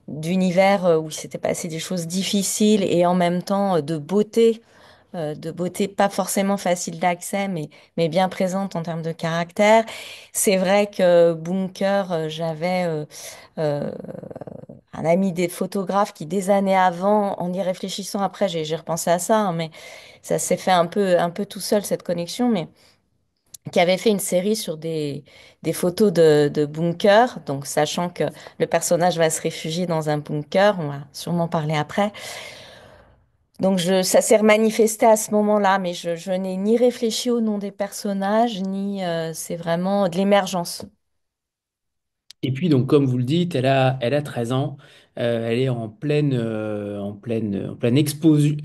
d'univers où il s'était passé des choses difficiles et en même temps de beauté pas forcément facile d'accès, mais bien présente en termes de caractère. C'est vrai que Bunker, j'avais euh, un ami des photographes qui, des années avant, en y réfléchissant après, j'ai repensé à ça, hein, mais ça s'est fait un peu tout seul, cette connexion, mais qui avait fait une série sur des photos de bunkers, donc sachant que le personnage va se réfugier dans un bunker, on va sûrement parler après. Donc ça s'est manifesté à ce moment-là, mais je n'ai ni réfléchi au nom des personnages, ni c'est vraiment de l'émergence. Et puis, donc, comme vous le dites, elle a 13 ans. Elle est en pleine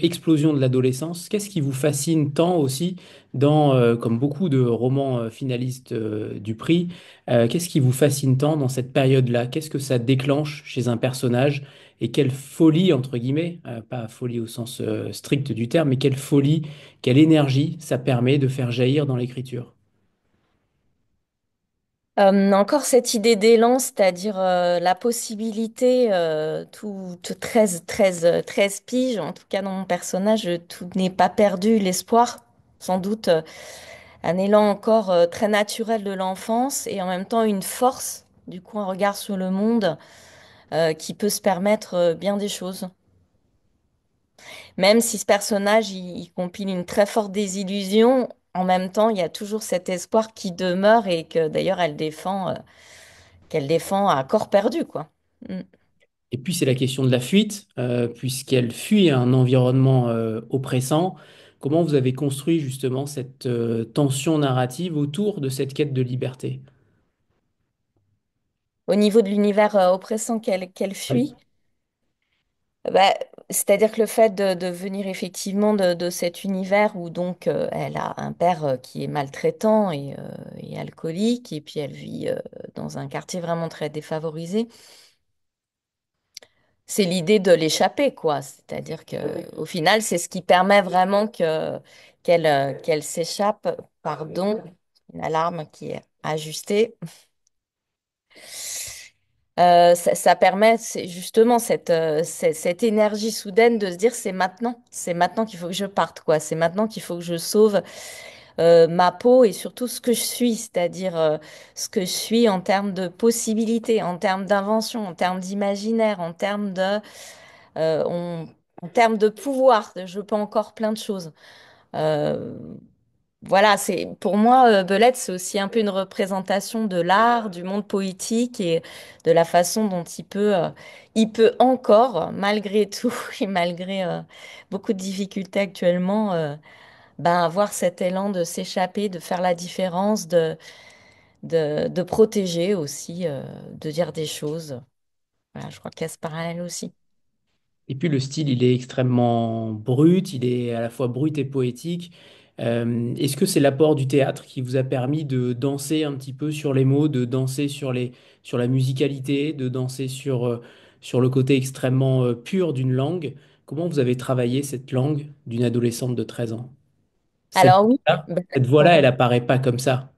explosion de l'adolescence. Qu'est-ce qui vous fascine tant aussi comme beaucoup de romans finalistes du prix, qu'est-ce qui vous fascine tant dans cette période-là? Qu'est-ce que ça déclenche chez un personnage? Et quelle folie, entre guillemets, pas folie au sens strict du terme, mais quelle folie, quelle énergie ça permet de faire jaillir dans l'écriture? Encore cette idée d'élan, c'est-à-dire la possibilité, tout 13, 13, 13 piges, en tout cas dans mon personnage, tout n'est pas perdu, l'espoir, sans doute un élan encore très naturel de l'enfance et en même temps une force, du coup un regard sur le monde qui peut se permettre bien des choses. Même si ce personnage, il compile une très forte désillusion, en même temps, il y a toujours cet espoir qui demeure et que d'ailleurs qu'elle défend à corps perdu, quoi. Mm. Et puis c'est la question de la fuite, puisqu'elle fuit un environnement oppressant, Comment vous avez construit justement cette tension narrative autour de cette quête de liberté? Au niveau de l'univers oppressant qu'elle Oui. fuit, bah, c'est-à-dire que le fait de venir effectivement de cet univers où donc elle a un père qui est maltraitant et alcoolique, et puis elle vit dans un quartier vraiment très défavorisé, c'est l'idée de l'échapper, quoi. C'est-à-dire que au final, c'est ce qui permet vraiment qu'elle s'échappe. Pardon, une alarme qui est ajustée. Ça permet justement cette énergie soudaine de se dire c'est maintenant qu'il faut que je parte, quoi. C'est maintenant qu'il faut que je sauve ma peau et surtout ce que je suis, c'est-à-dire ce que je suis en termes de possibilités, en termes d'invention, en termes d'imaginaire, euh, on- en termes de pouvoir. Je peux encore plein de choses. Euh, voilà, c'est pour moi, Belette, c'est aussi un peu une représentation de l'art, du monde poétique et de la façon dont il peut encore, malgré tout et malgré beaucoup de difficultés actuellement, ben, avoir cet élan de s'échapper, de faire la différence, de protéger aussi, de dire des choses. Voilà, je crois qu'il y a ce parallèle aussi. Et puis le style, il est extrêmement brut, il est à la fois brut et poétique. Est-ce que c'est l'apport du théâtre qui vous a permis de danser un petit peu sur les mots, de danser sur la musicalité, de danser sur le côté extrêmement pur d'une langue? Comment vous avez travaillé cette langue d'une adolescente de 13 ans? Cette Alors oui, voix-là, ben, cette voix-là, ouais. elle apparaît pas comme ça.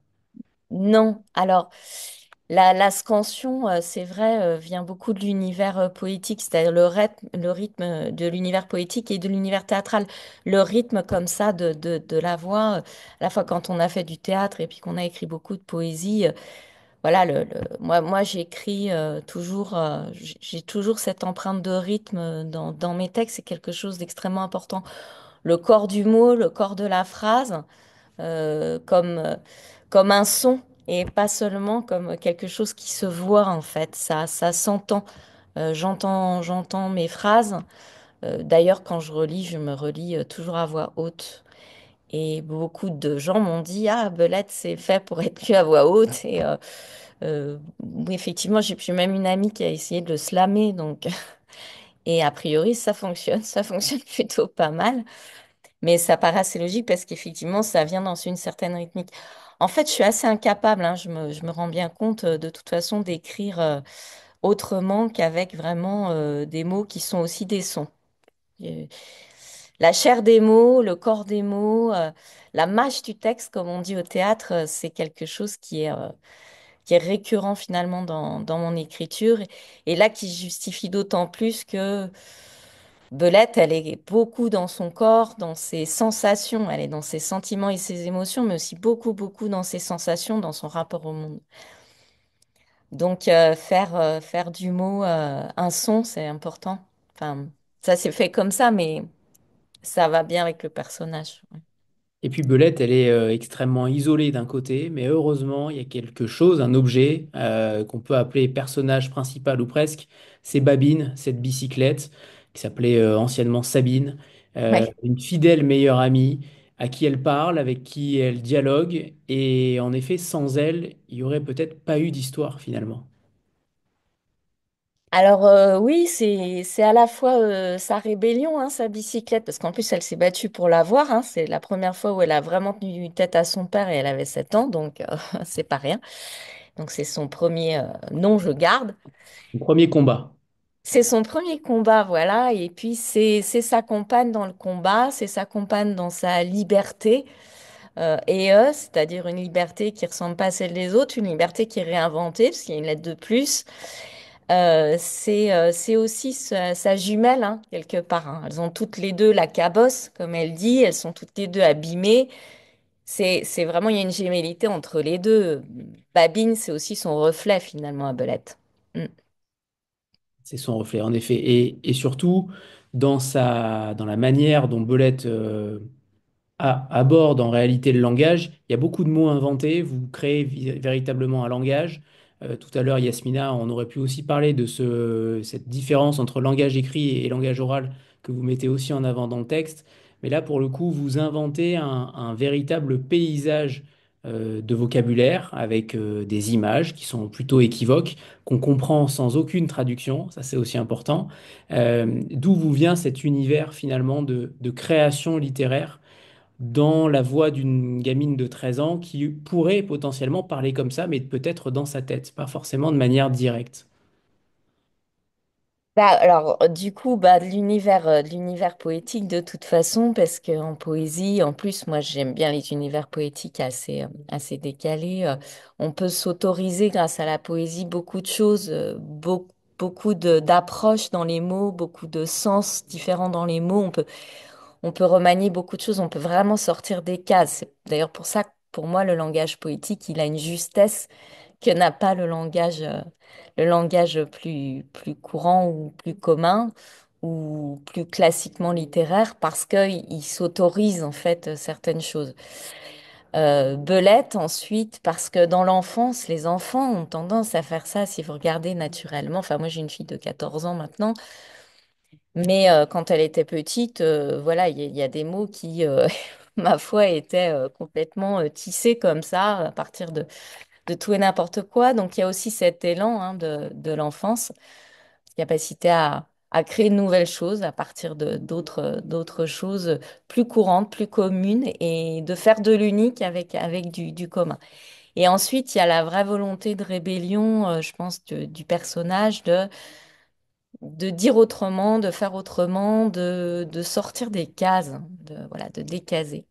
Non, alors la scansion, c'est vrai, vient beaucoup de l'univers poétique, c'est-à-dire le rythme de l'univers poétique et de l'univers théâtral. Le rythme comme ça de la voix, à la fois quand on a fait du théâtre et puis qu'on a écrit beaucoup de poésie, voilà, moi j'écris toujours, j'ai toujours cette empreinte de rythme dans mes textes, c'est quelque chose d'extrêmement important. Le corps du mot, le corps de la phrase comme un son et pas seulement comme quelque chose qui se voit en fait. Ça s'entend. J'entends mes phrases. D'ailleurs, quand je relis, je me relis toujours à voix haute. Et beaucoup de gens m'ont dit, ah, Belette, c'est fait pour être lu à voix haute. Oui, effectivement, j'ai puis même une amie qui a essayé de le slammer. Donc, et a priori, ça fonctionne. Ça fonctionne plutôt pas mal. Mais ça paraît assez logique parce qu'effectivement, ça vient dans une certaine rythmique. En fait, je suis assez incapable, hein, je me rends bien compte de toute façon d'écrire autrement qu'avec vraiment des mots qui sont aussi des sons. Euh, La chair des mots, le corps des mots, la mâche du texte, comme on dit au théâtre, c'est quelque chose qui est récurrent finalement dans mon écriture. Et là, qui se justifie d'autant plus que Belette, elle est beaucoup dans son corps, dans ses sensations, elle est dans ses sentiments et ses émotions, mais aussi beaucoup dans ses sensations, dans son rapport au monde. Donc, faire du mot un son, c'est important. Enfin, ça s'est fait comme ça, mais ça va bien avec le personnage. Ouais. Et puis Belette, elle est extrêmement isolée d'un côté, mais heureusement, il y a quelque chose, un objet qu'on peut appeler personnage principal ou presque. C'est Babine, cette bicyclette qui s'appelait anciennement Sabine, Ouais. une fidèle meilleure amie à qui elle parle, avec qui elle dialogue. Et en effet, sans elle, il y aurait peut-être pas eu d'histoire finalement. Alors oui, c'est à la fois sa rébellion, hein, sa bicyclette, parce qu'en plus elle s'est battue pour l'avoir. Hein, c'est la première fois où elle a vraiment tenu tête à son père et elle avait 7 ans, donc c'est pas rien. Donc c'est son premier non, je garde. Le premier combat. C'est son premier combat, voilà. Et puis c'est sa compagne dans le combat, c'est sa compagne dans sa liberté. C'est-à-dire une liberté qui ressemble pas à celle des autres, une liberté qui est réinventée, parce qu'il y a une lettre de plus. C'est aussi sa jumelle, hein, quelque part. Hein. Elles ont toutes les deux la cabosse, comme elle dit, elles sont toutes les deux abîmées. C'est vraiment, il y a une gémellité entre les deux. Babine, c'est aussi son reflet, finalement, à Belette. Mm. C'est son reflet, en effet. Et surtout, dans la manière dont Belette aborde en réalité le langage. Il y a beaucoup de mots inventés. Vous créez véritablement un langage. Tout à l'heure, Yasmina, on aurait pu aussi parler de cette différence entre langage écrit et langage oral que vous mettez aussi en avant dans le texte. Mais là, pour le coup, vous inventez un véritable paysage de vocabulaire avec des images qui sont plutôt équivoques, qu'on comprend sans aucune traduction, ça c'est aussi important. D'où vous vient cet univers finalement de création littéraire dans la voix d'une gamine de 13 ans qui pourrait potentiellement parler comme ça, mais peut-être dans sa tête, pas forcément de manière directe. Bah, alors, du coup, de l'univers poétique de toute façon, parce qu'en poésie, en plus, moi, j'aime bien les univers poétiques assez décalés. On peut s'autoriser, grâce à la poésie, beaucoup de choses, beaucoup d'approches dans les mots, beaucoup de sens différents dans les mots. On peut remanier beaucoup de choses, on peut vraiment sortir des cases. C'est d'ailleurs pour ça que, pour moi, le langage poétique, il a une justesse que n'a pas le langage plus courant ou plus commun ou plus classiquement littéraire parce qu'il s'autorise en fait certaines choses. Belette ensuite parce que dans l'enfance, les enfants ont tendance à faire ça si vous regardez naturellement. Enfin, moi j'ai une fille de 14 ans maintenant, mais quand elle était petite, voilà, il y a des mots qui, ma foi, étaient complètement tissés comme ça à partir de tout et n'importe quoi. Donc, il y a aussi cet élan hein, de l'enfance, capacité à créer de nouvelles choses à partir d'autres choses plus courantes, plus communes et de faire de l'unique avec du commun. Et ensuite, il y a la vraie volonté de rébellion, je pense, du personnage de dire autrement, de faire autrement, de sortir des cases, hein, voilà, de décaser.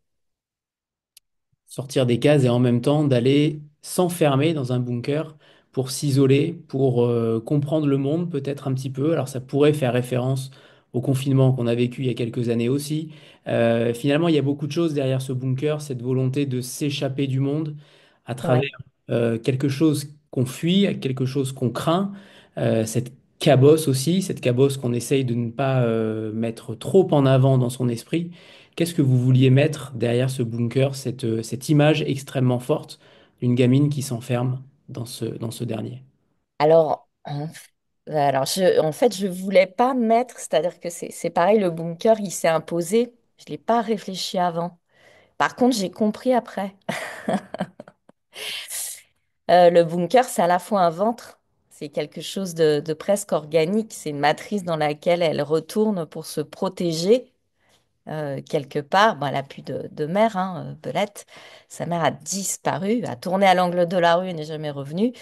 Sortir des cases et en même temps d'aller s'enfermer dans un bunker pour s'isoler, pour comprendre le monde peut-être un petit peu. Alors ça pourrait faire référence au confinement qu'on a vécu il y a quelques années aussi. Finalement, il y a beaucoup de choses derrière ce bunker, cette volonté de s'échapper du monde à Ouais. travers quelque chose qu'on fuit, quelque chose qu'on craint, cette cabosse aussi, cette cabosse qu'on essaye de ne pas mettre trop en avant dans son esprit. Qu'est-ce que vous vouliez mettre derrière ce bunker, cette image extrêmement forte d'une gamine qui s'enferme dans ce dernier? Alors, en fait, je voulais pas mettre, c'est-à-dire que c'est pareil, le bunker, il s'est imposé. Je l'ai pas réfléchi avant. Par contre, j'ai compris après. Le bunker, c'est à la fois un ventre, c'est quelque chose de presque organique. C'est une matrice dans laquelle elle retourne pour se protéger quelque part. Bon, elle a plus de mère, hein, Belette. Sa mère a disparu, a tourné à l'angle de la rue et n'est jamais revenue.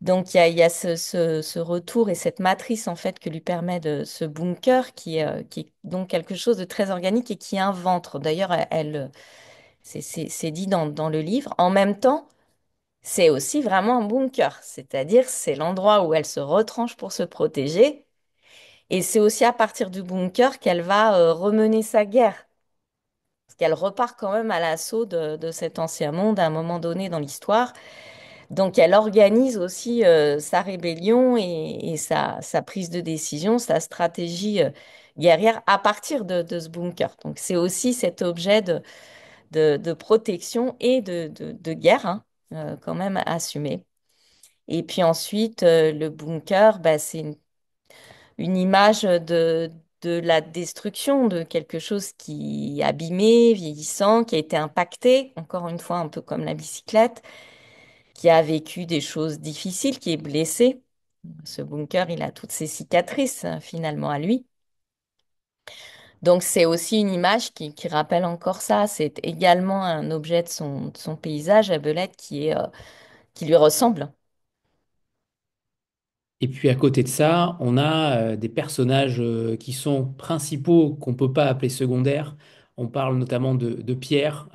Donc il y a ce retour et cette matrice en fait que lui permet ce bunker qui est donc quelque chose de très organique et qui est un ventre. D'ailleurs, c'est dit dans le livre. En même temps, c'est aussi vraiment un bunker, c'est-à-dire c'est l'endroit où elle se retranche pour se protéger. Et c'est aussi à partir du bunker qu'elle va remener sa guerre. Parce qu'elle repart quand même à l'assaut de cet ancien monde à un moment donné dans l'histoire. Donc elle organise aussi sa rébellion et sa prise de décision, sa stratégie guerrière à partir de ce bunker. Donc c'est aussi cet objet de protection et de guerre, hein, quand même assumé. Et puis ensuite, le bunker, bah, c'est une image de la destruction de quelque chose qui est abîmé, vieillissant, qui a été impacté, encore une fois un peu comme la bicyclette, qui a vécu des choses difficiles, qui est blessé. Ce bunker, il a toutes ses cicatrices finalement à lui. Donc c'est aussi une image qui rappelle encore ça. C'est également un objet de son paysage à Belette qui lui ressemble. Et puis à côté de ça, on a des personnages qui sont principaux, qu'on ne peut pas appeler secondaires. On parle notamment de Pierre,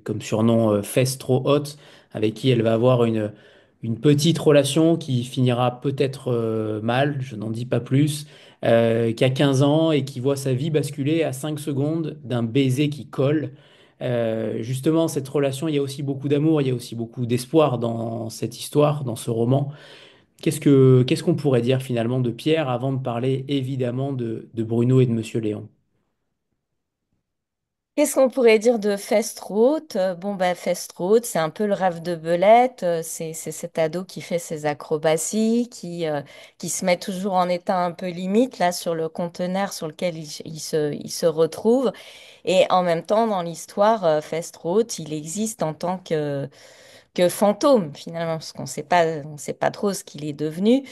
comme surnom Fesse trop haute, avec qui elle va avoir une petite relation qui finira peut-être mal, je n'en dis pas plus, qui a 15 ans et qui voit sa vie basculer à 5 secondes d'un baiser qui colle. Justement, cette relation, il y a aussi beaucoup d'amour, il y a aussi beaucoup d'espoir dans cette histoire, dans ce roman. Qu'est-ce qu'on pourrait dire finalement de Pierre avant de parler évidemment de Bruno et de Monsieur Léon? Qu'est-ce qu'on pourrait dire de Festroot? Bon, ben, Festroot, c'est un peu le rêve de Belette. C'est cet ado qui fait ses acrobaties, qui se met toujours en état un peu limite, là, sur le conteneur sur lequel il se retrouve. Et en même temps, dans l'histoire, Festroot, il existe en tant que fantôme, finalement, parce on sait pas trop ce qu'il est devenu.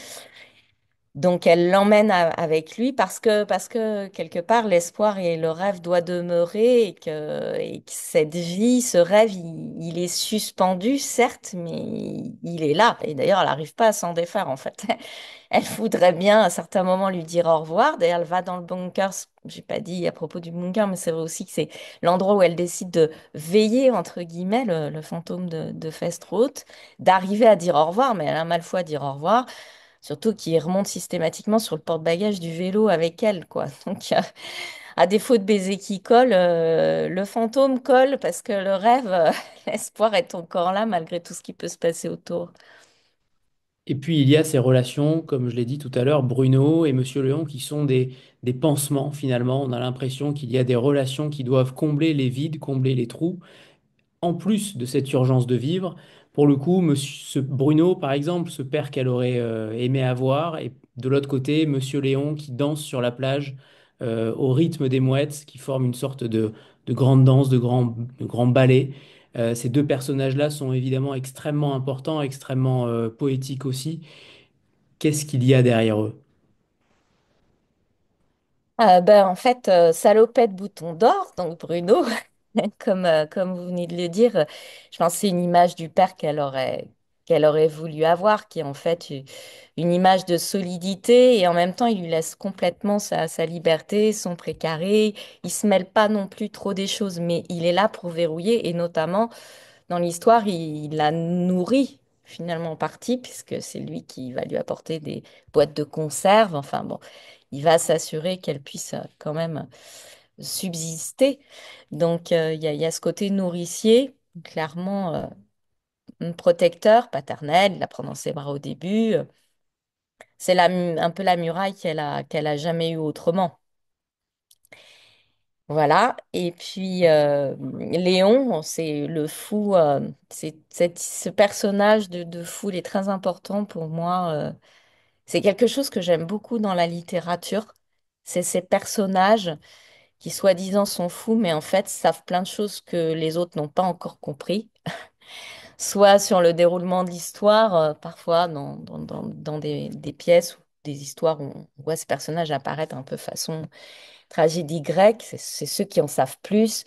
Donc elle l'emmène avec lui parce que quelque part l'espoir et le rêve doivent demeurer et que cette vie, ce rêve, il est suspendu, certes, mais il est là. Et d'ailleurs, elle n'arrive pas à s'en défaire en fait. Elle voudrait bien à un certain moment lui dire au revoir. D'ailleurs, elle va dans le bunker. J'ai pas dit à propos du bunker, mais c'est vrai aussi que c'est l'endroit où elle décide de veiller, entre guillemets, le fantôme de Festroot, d'arriver à dire au revoir, mais elle a mal foi à dire au revoir. Surtout qu'il remonte systématiquement sur le porte-bagages du vélo avec elle, quoi. Donc, à défaut de baiser qui colle, le fantôme colle parce que le rêve, l'espoir est encore là malgré tout ce qui peut se passer autour. Et puis il y a ces relations, comme je l'ai dit tout à l'heure, Bruno et Monsieur Léon, qui sont des pansements finalement. On a l'impression qu'il y a des relations qui doivent combler les vides, combler les trous en plus de cette urgence de vivre. Pour le coup, Monsieur Bruno, par exemple, ce père qu'elle aurait aimé avoir, et de l'autre côté, Monsieur Léon qui danse sur la plage au rythme des mouettes, qui forment une sorte de grande danse, de grand ballet. Ces deux personnages-là sont évidemment extrêmement importants, extrêmement poétiques aussi. Qu'est-ce qu'il y a derrière eux? Ben, en fait, salopette bouton d'or, donc Bruno, comme vous venez de le dire, je pense que c'est une image du père qu'elle aurait voulu avoir, qui est en fait une image de solidité et en même temps, il lui laisse complètement sa liberté, son précaré. Il se mêle pas non plus trop des choses, mais il est là pour verrouiller et notamment dans l'histoire, il la nourrit finalement en partie, puisque c'est lui qui va lui apporter des boîtes de conserve. Enfin bon, il va s'assurer qu'elle puisse quand même subsister. Donc il y a ce côté nourricier, clairement protecteur, paternel, il la prend dans ses bras au début. C'est un peu la muraille qu'elle a jamais eue autrement. Voilà. Et puis Léon, c'est le fou. Ce personnage de fou, il est très important pour moi. C'est quelque chose que j'aime beaucoup dans la littérature. C'est ces personnages qui soi-disant sont fous, mais en fait savent plein de choses que les autres n'ont pas encore compris. Soit sur le déroulement de l'histoire, parfois dans des pièces ou des histoires où on voit ces personnages apparaître un peu façon tragédie grecque, c'est ceux qui en savent plus,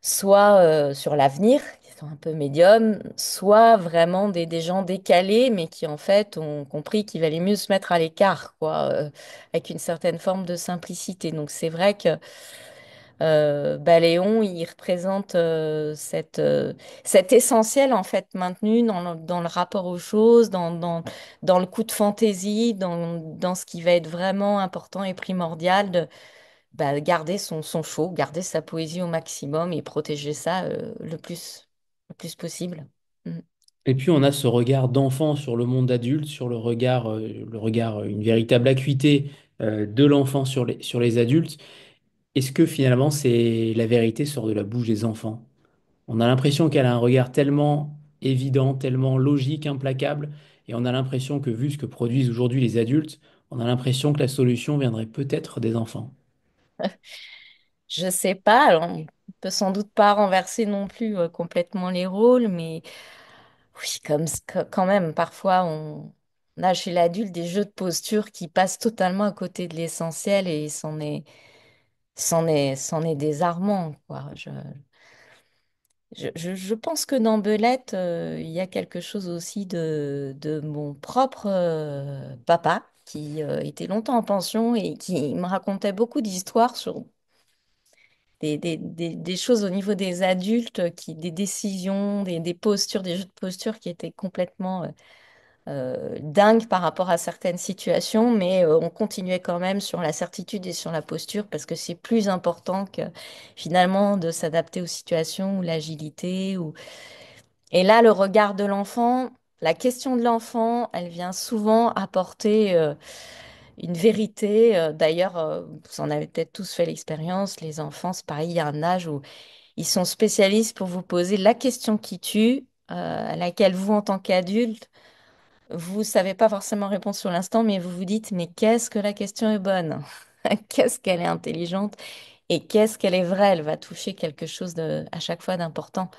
soit sur l'avenir, qui sont un peu médiums, soit vraiment des gens décalés, mais qui en fait ont compris qu'il valait mieux se mettre à l'écart, quoi, avec une certaine forme de simplicité. Donc c'est vrai que Léon, il représente cet essentiel en fait maintenu dans le rapport aux choses, dans le coup de fantaisie, dans ce qui va être vraiment important et primordial de garder son show, garder sa poésie au maximum et protéger ça le plus possible. Mm. Et puis on a ce regard d'enfant sur le monde adulte, sur le regard, une véritable acuité de l'enfant sur les adultes. Est-ce que finalement c'est la vérité sort de la bouche des enfants? On a l'impression qu'elle a un regard tellement évident, tellement logique, implacable, et on a l'impression que vu ce que produisent aujourd'hui les adultes, on a l'impression que la solution viendrait peut-être des enfants. Je sais pas, alors on peut sans doute pas renverser non plus complètement les rôles, mais oui, quand même, parfois on a chez l'adulte des jeux de posture qui passent totalement à côté de l'essentiel et c'en est désarmant, quoi. Je pense que dans Belette, il y a quelque chose aussi de mon propre papa qui était longtemps en pension et qui me racontait beaucoup d'histoires sur des choses au niveau des adultes, des décisions, des postures, des jeux de posture qui étaient complètement dingues par rapport à certaines situations, mais on continuait quand même sur la certitude et sur la posture parce que c'est plus important que finalement de s'adapter aux situations ou l'agilité ou et là, le regard de l'enfant, la question de l'enfant, elle vient souvent apporter une vérité. D'ailleurs, vous en avez peut-être tous fait l'expérience, les enfants, c'est pareil, il y a un âge où ils sont spécialistes pour vous poser la question qui tue, à laquelle vous, en tant qu'adulte, vous savez pas forcément répondre sur l'instant, mais vous vous dites, mais qu'est-ce que la question est bonne? Qu'est-ce qu'elle est intelligente et qu'est-ce qu'elle est vraie? Elle va toucher quelque chose à chaque fois d'important.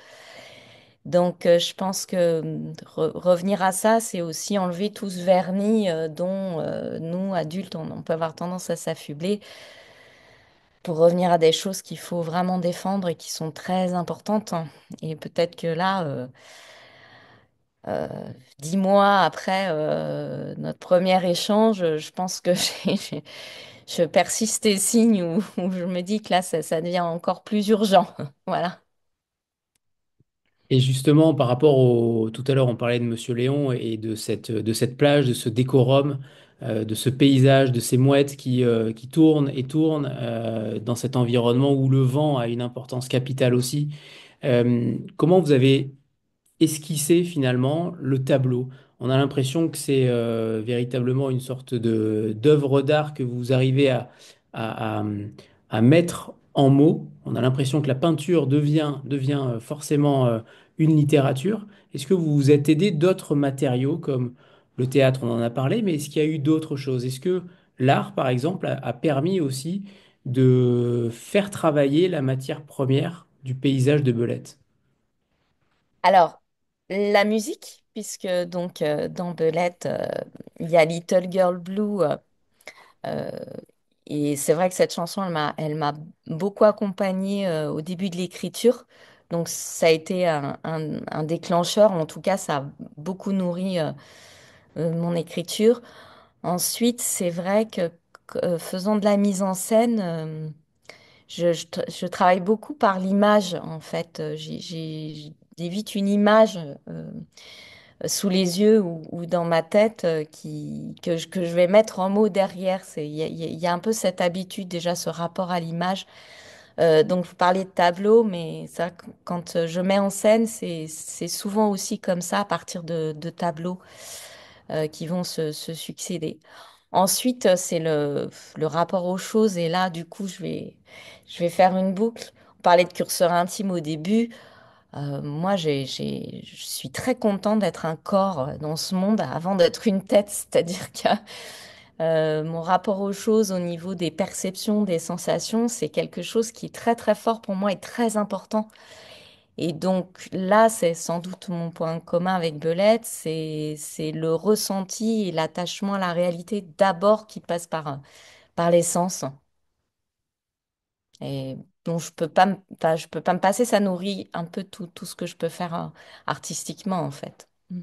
Donc, je pense que revenir à ça, c'est aussi enlever tout ce vernis dont nous, adultes, on peut avoir tendance à s'affubler pour revenir à des choses qu'il faut vraiment défendre et qui sont très importantes. Et peut-être que là, euh, 10 mois après notre premier échange, je pense que je persiste et signe où je me dis que là, ça devient encore plus urgent. Voilà. Et justement, par rapport au... Tout à l'heure, on parlait de Monsieur Léon et de cette plage, de ce décorum, de ce paysage, de ces mouettes qui tournent et tournent dans cet environnement où le vent a une importance capitale aussi. Comment vous avez esquisser finalement le tableau. On a l'impression que c'est véritablement une sorte de d'œuvre d'art que vous arrivez à, à- à mettre en mots. On a l'impression que la peinture devient forcément une littérature. Est-ce que vous vous êtes aidé d'autres matériaux comme le théâtre, on en a parlé, mais est-ce qu'il y a eu d'autres choses? Est-ce que l'art, par exemple, a permis aussi de faire travailler la matière première du paysage de Belette? Alors, la musique, puisque donc dans Belette, il y a Little Girl Blue. Euh, et c'est vrai que cette chanson, elle m'a beaucoup accompagnée au début de l'écriture. Donc, ça a été un déclencheur. En tout cas, ça a beaucoup nourri mon écriture. Ensuite, c'est vrai que faisant de la mise en scène, je travaille beaucoup par l'image, en fait. J'ai vite une image sous les yeux ou dans ma tête que je vais mettre en mots derrière. Il y a un peu cette habitude, déjà, ce rapport à l'image. Donc, vous parlez de tableau, mais ça, quand je mets en scène, c'est souvent aussi comme ça, à partir de tableaux qui vont se succéder. Ensuite, c'est le rapport aux choses. Et là, du coup, je vais faire une boucle. On parlait de curseur intime au début. Moi, je suis très contente d'être un corps dans ce monde avant d'être une tête. C'est-à-dire que mon rapport aux choses au niveau des perceptions, des sensations, c'est quelque chose qui est très, très fort pour moi et très important. Et donc là, c'est sans doute mon point commun avec Belette, c'est le ressenti et l'attachement à la réalité d'abord qui passe par les sens. Et dont enfin, je peux pas me passer, ça nourrit un peu tout ce que je peux faire artistiquement en fait. Mm.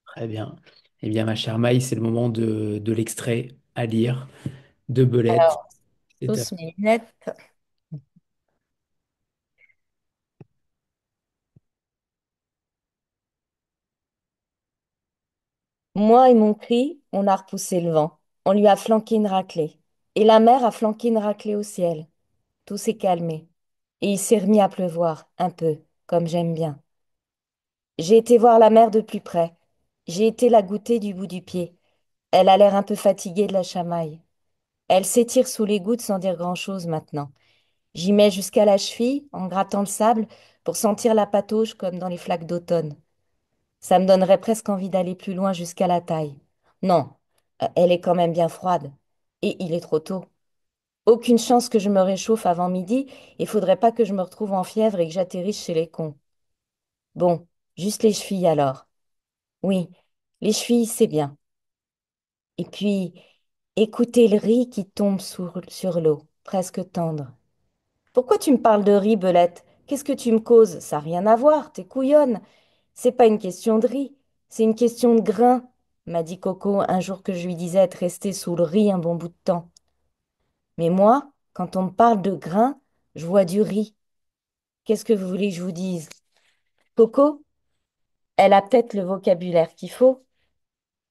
Très bien. Eh bien, ma chère Maï, c'est le moment de l'extrait à lire de Belette. Alors, C'est à- tous mes lunettes. Moi et mon cri, on a repoussé le vent. On lui a flanqué une raclée. Et la mer a flanqué une raclée au ciel. Tout s'est calmé. Et il s'est remis à pleuvoir, un peu, comme j'aime bien. J'ai été voir la mer de plus près. J'ai été la goûter du bout du pied. Elle a l'air un peu fatiguée de la chamaille. Elle s'étire sous les gouttes sans dire grand-chose maintenant. J'y mets jusqu'à la cheville, en grattant le sable, pour sentir la patauge comme dans les flaques d'automne. Ça me donnerait presque envie d'aller plus loin jusqu'à la taille. Non, elle est quand même bien froide. Et il est trop tôt. Aucune chance que je me réchauffe avant midi, et faudrait pas que je me retrouve en fièvre et que j'atterrisse chez les cons. Bon, juste les chevilles alors. Oui, les chevilles, c'est bien. Et puis, écoutez le riz qui tombe sur l'eau, presque tendre. Pourquoi tu me parles de riz, Belette? Qu'est-ce que tu me causes? Ça n'a rien à voir, t'es couillonne. C'est pas une question de riz, c'est une question de grain, m'a dit Coco un jour que je lui disais être restée sous le riz un bon bout de temps. Mais moi, quand on me parle de grain, je vois du riz. Qu'est-ce que vous voulez que je vous dise? Coco, elle a peut-être le vocabulaire qu'il faut,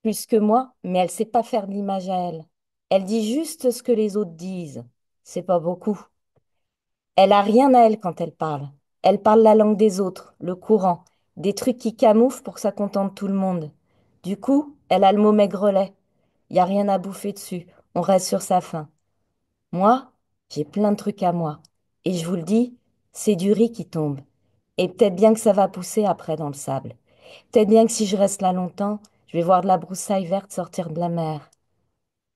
plus que moi, mais elle sait pas faire de l'image à elle. Elle dit juste ce que les autres disent. C'est pas beaucoup. Elle a rien à elle quand elle parle. Elle parle la langue des autres, le courant, des trucs qui camouflent pour que ça contente tout le monde. Du coup, elle a le mot maigrelet. Il n'y a rien à bouffer dessus. On reste sur sa faim. Moi, j'ai plein de trucs à moi. Et je vous le dis, c'est du riz qui tombe. Et peut-être bien que ça va pousser après dans le sable. Peut-être bien que si je reste là longtemps, je vais voir de la broussaille verte sortir de la mer.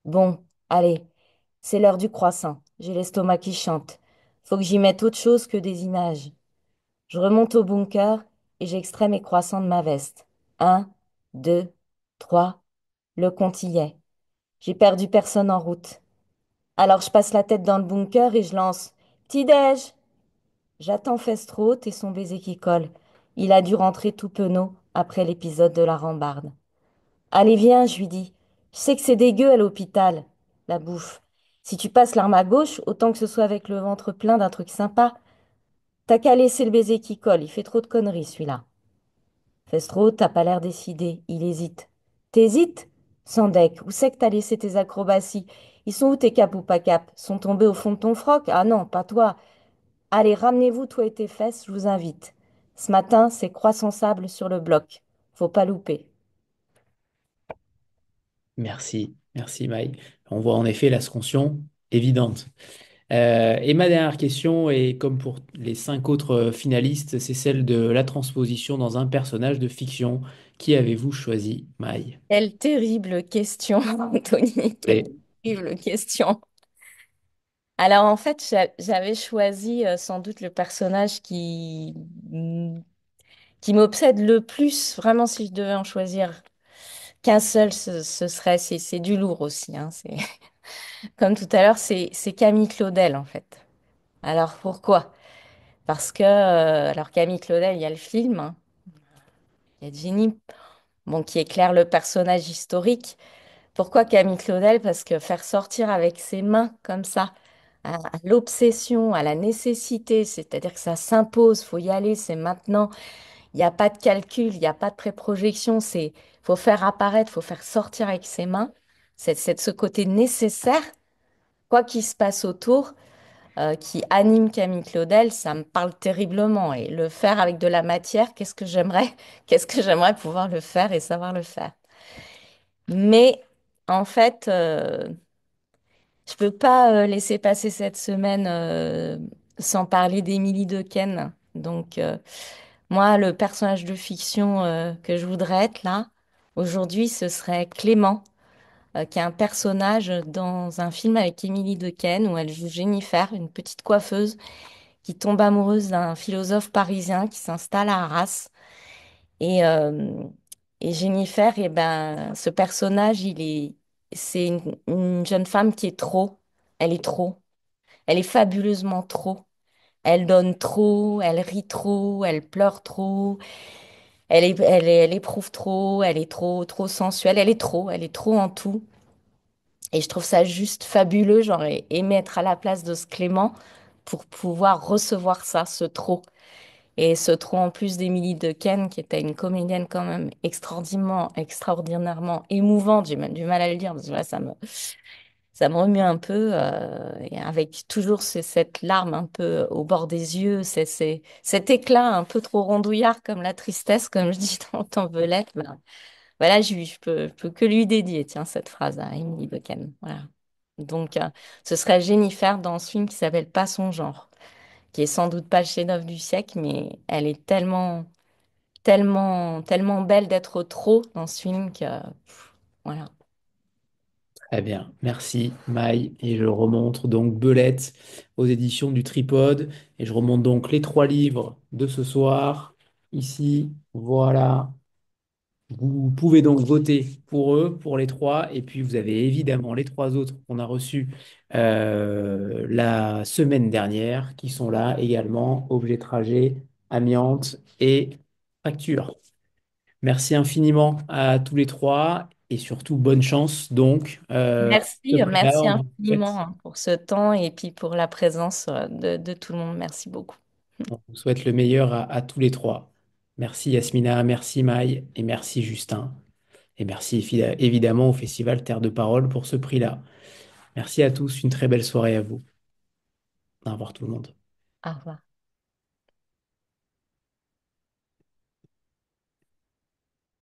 Bon, allez, c'est l'heure du croissant. J'ai l'estomac qui chante. Faut que j'y mette autre chose que des images. Je remonte au bunker et j'extrais mes croissants de ma veste. Un, deux, trois, le compte y est. J'ai perdu personne en route. Alors je passe la tête dans le bunker et je lance Petit-déj! J'attends Festrot et son baiser qui colle. Il a dû rentrer tout penaud après l'épisode de la rambarde. Allez, viens, je lui dis. Je sais que c'est dégueu à l'hôpital, la bouffe. Si tu passes l'arme à gauche, autant que ce soit avec le ventre plein d'un truc sympa. T'as qu'à laisser le baiser qui colle, il fait trop de conneries, celui-là. Festro, t'as pas l'air décidé, il hésite. T'hésites? Sandek, où c'est que t'as laissé tes acrobaties? Ils sont où tes capes ou pas capes? Sont tombés au fond de ton froc? Ah non, pas toi. Allez, ramenez-vous, toi et tes fesses, je vous invite. Ce matin, c'est croissant sable sur le bloc. Faut pas louper. Merci, merci Maï. On voit en effet l'ascension évidente. Et ma dernière question, et comme pour les 5 autres finalistes, c'est celle de la transposition dans un personnage de fiction. Qui avez-vous choisi, Maï? Quelle terrible question, Anthony, quelle Et- terrible question. Alors en fait, j'avais choisi sans doute le personnage qui m'obsède le plus, vraiment si je devais en choisir qu'un seul, ce serait, c'est du lourd aussi, hein, c'est, comme tout à l'heure, c'est Camille Claudel en fait. Alors pourquoi? Parce que, alors Camille Claudel, il y a le film, hein, il y a Jenny, bon, qui éclaire le personnage historique. Pourquoi Camille Claudel? Parce que faire sortir avec ses mains comme ça, à l'obsession, à la nécessité, c'est-à-dire que ça s'impose, faut y aller, c'est maintenant. Il n'y a pas de calcul, il n'y a pas de préprojection, c'est faut faire apparaître, faut faire sortir avec ses mains. C'est de ce côté nécessaire, quoi qu'il se passe autour, qui anime Camille Claudel, ça me parle terriblement. Et le faire avec de la matière, qu'est-ce que j'aimerais, qu'est-ce que j'aimerais pouvoir le faire et savoir le faire. Mais en fait, je peux pas laisser passer cette semaine sans parler d'Émilie Dequesne. Donc, moi, le personnage de fiction que je voudrais être là, aujourd'hui, ce serait Clément, qui est un personnage dans un film avec Émilie Dequesne où elle joue Jennifer, une petite coiffeuse qui tombe amoureuse d'un philosophe parisien qui s'installe à Arras. Et, euh, et Jennifer, eh ben, ce personnage, c'est une jeune femme qui est trop. Elle est trop. Elle est fabuleusement trop. Elle donne trop, elle rit trop, elle pleure trop, elle éprouve trop, elle est trop, trop sensuelle, elle est trop en tout. Et je trouve ça juste fabuleux. J'aurais aimé être à la place de ce Clément pour pouvoir recevoir ça, ce trop. Et ce trop en plus d'Émilie Dequesne, qui était une comédienne quand même extraordinairement émouvante. J'ai même du mal à le dire, parce que voilà, ça me remue un peu, et avec toujours cette larme un peu au bord des yeux, cet éclat un peu trop rondouillard comme la tristesse, comme je dis dans Velette. Ben, voilà, je peux que lui dédier, tiens, cette phrase à Emily Dequesne. Voilà. Donc, ce serait Jennifer dans ce film qui s'appelle Pas son genre, qui est sans doute pas le chef-d'œuvre du siècle, mais elle est tellement belle d'être trop dans ce film que, voilà. Très bien, merci Maï. Et je remonte donc Belette aux éditions du Tripode. Et je remonte donc les 3 livres de ce soir. Ici, voilà. Vous pouvez donc voter pour eux, pour les trois. Et puis vous avez évidemment les 3 autres qu'on a reçus la semaine dernière, qui sont là également. Objet trajet, amiante et fracture. Merci infiniment à tous les trois et surtout bonne chance donc pour ce prix-là. Merci On vous infiniment souhaite hein, pour ce temps et puis pour la présence de tout le monde. Merci beaucoup. on vous souhaite le meilleur à tous les trois. Merci Yasmina, merci Maï et merci Justin. Et merci évidemment au Festival Terre de Parole pour ce prix-là. Merci à tous, une très belle soirée à vous. Au revoir tout le monde. Au revoir.